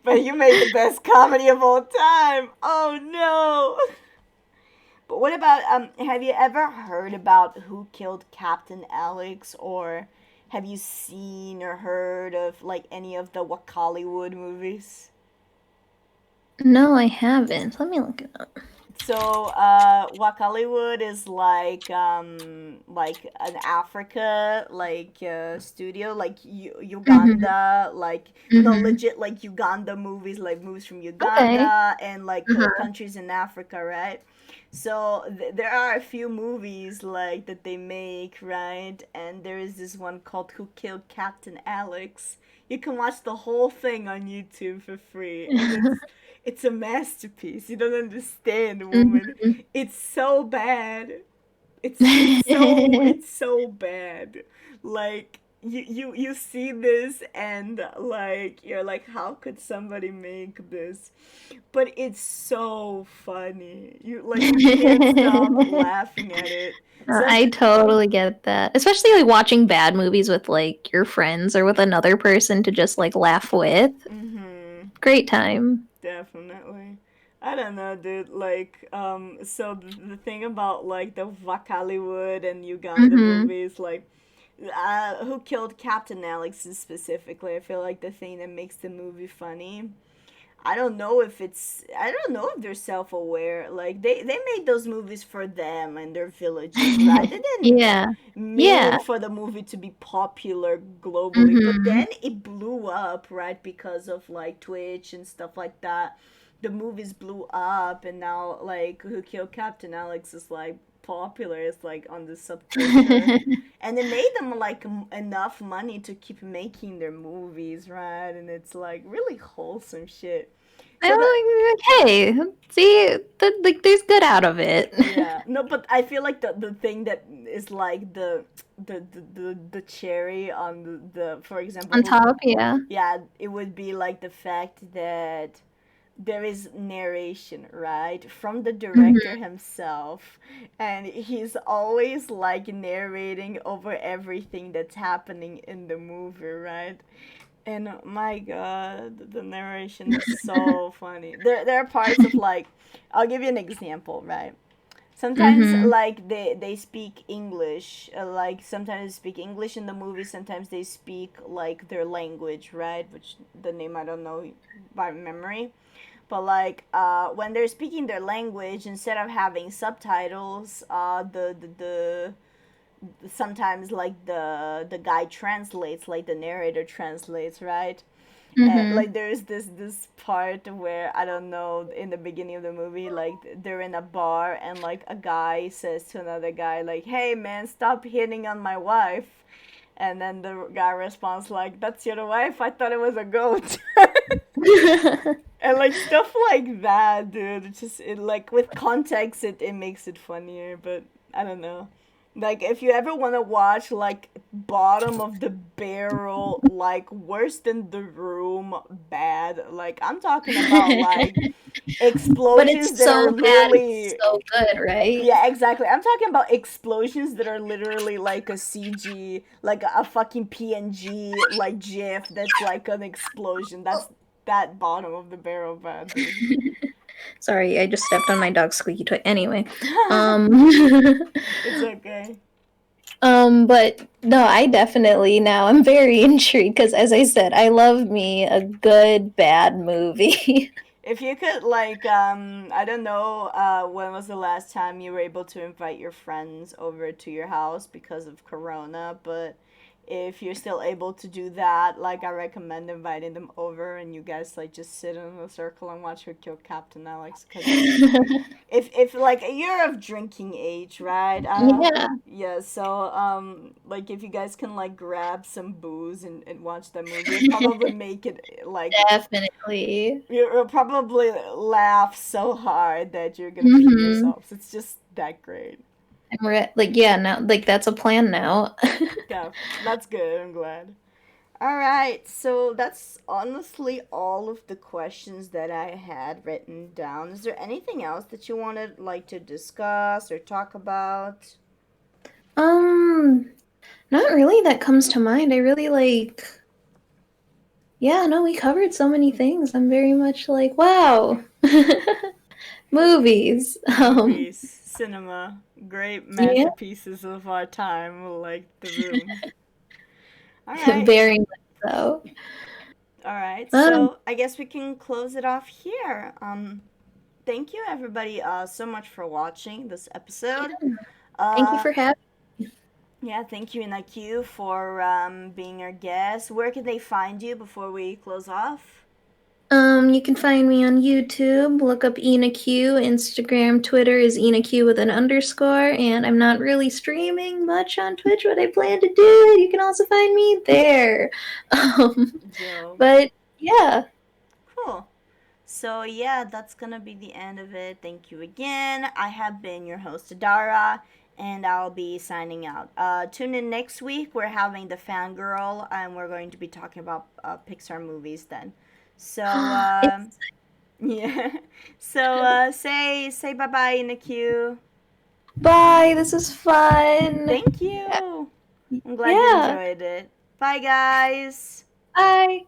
Speaker 2: But you made the best comedy of all time. Oh no. But what about have you ever heard about Who Killed Captain Alex, or have you seen or heard of like any of the Wakaliwood movies?
Speaker 1: No, I haven't. Let me look it up.
Speaker 2: So, Wakaliwood is like an Africa studio, like
Speaker 1: Mm-hmm.
Speaker 2: Uganda, like no
Speaker 1: Mm-hmm.
Speaker 2: legit like Uganda movies, like movies from
Speaker 1: Okay.
Speaker 2: Uganda and like
Speaker 1: Uh-huh.
Speaker 2: countries in Africa, right? So there are a few movies like that they make, right? And there is this one called Who Killed Captain Alex. You can watch the whole thing on YouTube for free, and it's a masterpiece. You don't understand, woman.
Speaker 1: Mhm.
Speaker 2: It's so bad. It's so bad. Like you see this and like you're like, how could somebody make this? But it's so funny. You can't stop laughing at it.
Speaker 1: I totally get that. Especially like watching bad movies with like your friends or with another person to just like laugh with.
Speaker 2: Mm-hmm.
Speaker 1: Great time.
Speaker 2: Definitely. I don't know, dude. Like, so the thing about like the Wakaliwood and Uganda
Speaker 1: Mhm.
Speaker 2: movies, like, Who Killed Captain Alex is specifically, I feel like the thing that makes the movie funny. I don't know if they're self-aware. Like they made those movies for them and their villages, right? They didn't
Speaker 1: Yeah. Yeah.
Speaker 2: mean for the movie to be popular globally, but then
Speaker 1: Mhm.
Speaker 2: it blew up, right? Because of like Twitch and stuff like that. The movies blew up, and now like Who Killed Captain Alex is like popular. It's like on the subculture, and it made them like enough money to keep making their movies, right? And it's like really wholesome shit. So
Speaker 1: I'm
Speaker 2: the
Speaker 1: like, hey, see, like there's good out of it.
Speaker 2: yeah, no, but I feel like the thing that is like the cherry on the for example
Speaker 1: On
Speaker 2: who
Speaker 1: top, yeah.
Speaker 2: yeah, it would be like the fact that there is narration, right, from the director
Speaker 1: Mhm.
Speaker 2: himself, and he's always like narrating over everything that's happening in the movie, right? And my god, the narration is so funny. There are parts of like, I'll give you an example, right? Sometimes
Speaker 1: Mhm.
Speaker 2: like they speak English, like sometimes they speak English in the movie, sometimes they speak like their language, right? Which the name I don't know by memory. But like when they're speaking their language, instead of having subtitles, sometimes like the guy translates, like the narrator translates, right?
Speaker 1: Mm-hmm.
Speaker 2: Like there's this part where I don't know, in the beginning of the movie, like they're in a bar and like a guy says to another guy like, "Hey man, stop hitting on my wife," and then the guy responds like, "That's your wife? I thought it was a goat." And like stuff like that, dude. It's just it, like with context, it makes it funnier. But I don't know. Like if you ever want to watch like bottom of the barrel, like worse than The Room, bad. Like I'm talking about like
Speaker 1: But
Speaker 2: explosions
Speaker 1: it's
Speaker 2: that are
Speaker 1: so bad,
Speaker 2: literally,
Speaker 1: it's so good, right?
Speaker 2: yeah, exactly. I'm talking about explosions that are literally like a CG, like a fucking PNG, like GIF that's like an explosion. That's that bottom of the barrel bad, dude.
Speaker 1: Sorry, I just stepped on my dog's squeaky toy. Anyway, um,
Speaker 2: It's okay.
Speaker 1: but no, I definitely now I'm very intrigued because, as I said, I love me a good bad movie.
Speaker 2: If you could like I don't know when was the last time you were able to invite your friends over to your house because of corona, but if you're still able to do that, like I recommend inviting them over and you guys like just sit in a circle and watch Who Killed Captain Alex, cuz it's, if like you're of drinking age, right?
Speaker 1: Yeah,
Speaker 2: Yeah, so like if you guys can like grab some booze and watch that movie, it probably make it like
Speaker 1: definitely.
Speaker 2: you'll probably laugh so hard that you're gonna pee
Speaker 1: Mm-hmm.
Speaker 2: yourselves. It's just that great.
Speaker 1: And we're at, like, yeah, now, like, that's a plan now.
Speaker 2: Yeah, that's good. I'm glad. All right, so that's honestly all of the questions that I had written down. Is there anything else that you wanted like to discuss or talk about?
Speaker 1: Um, Not really that comes to mind. I really like, yeah, no, we covered so many things. I'm very much like, wow. Movies.
Speaker 2: Movies, cinema, great
Speaker 1: Yeah,
Speaker 2: masterpieces of our time, like The Room. All right.
Speaker 1: very much so.
Speaker 2: All right.
Speaker 1: Um,
Speaker 2: So I guess we can close it off here. Thank you everybody so much for watching this episode.
Speaker 1: yeah, thank you
Speaker 2: Uh
Speaker 1: for having.
Speaker 2: yeah, thank you Inakyu for being our guest. Where can they find you before we close off?
Speaker 1: You can find me on YouTube. Look up Inakyu. Instagram, Twitter is Inakyu with an underscore. And I'm not really streaming much on Twitch, but I plan to do it. You can also find me there. Um,
Speaker 2: Joe.
Speaker 1: but yeah.
Speaker 2: Cool. So yeah, that's gonna be the end of it. Thank you again. I have been your host Adara, and I'll be signing out. Tune in next week. We're having the fangirl, and we're going to be talking about Pixar movies then. So
Speaker 1: It's
Speaker 2: yeah. So say bye bye in the queue.
Speaker 1: bye. This is fun.
Speaker 2: Thank you. I'm glad you
Speaker 1: Yeah.
Speaker 2: enjoyed it. Bye guys.
Speaker 1: Bye.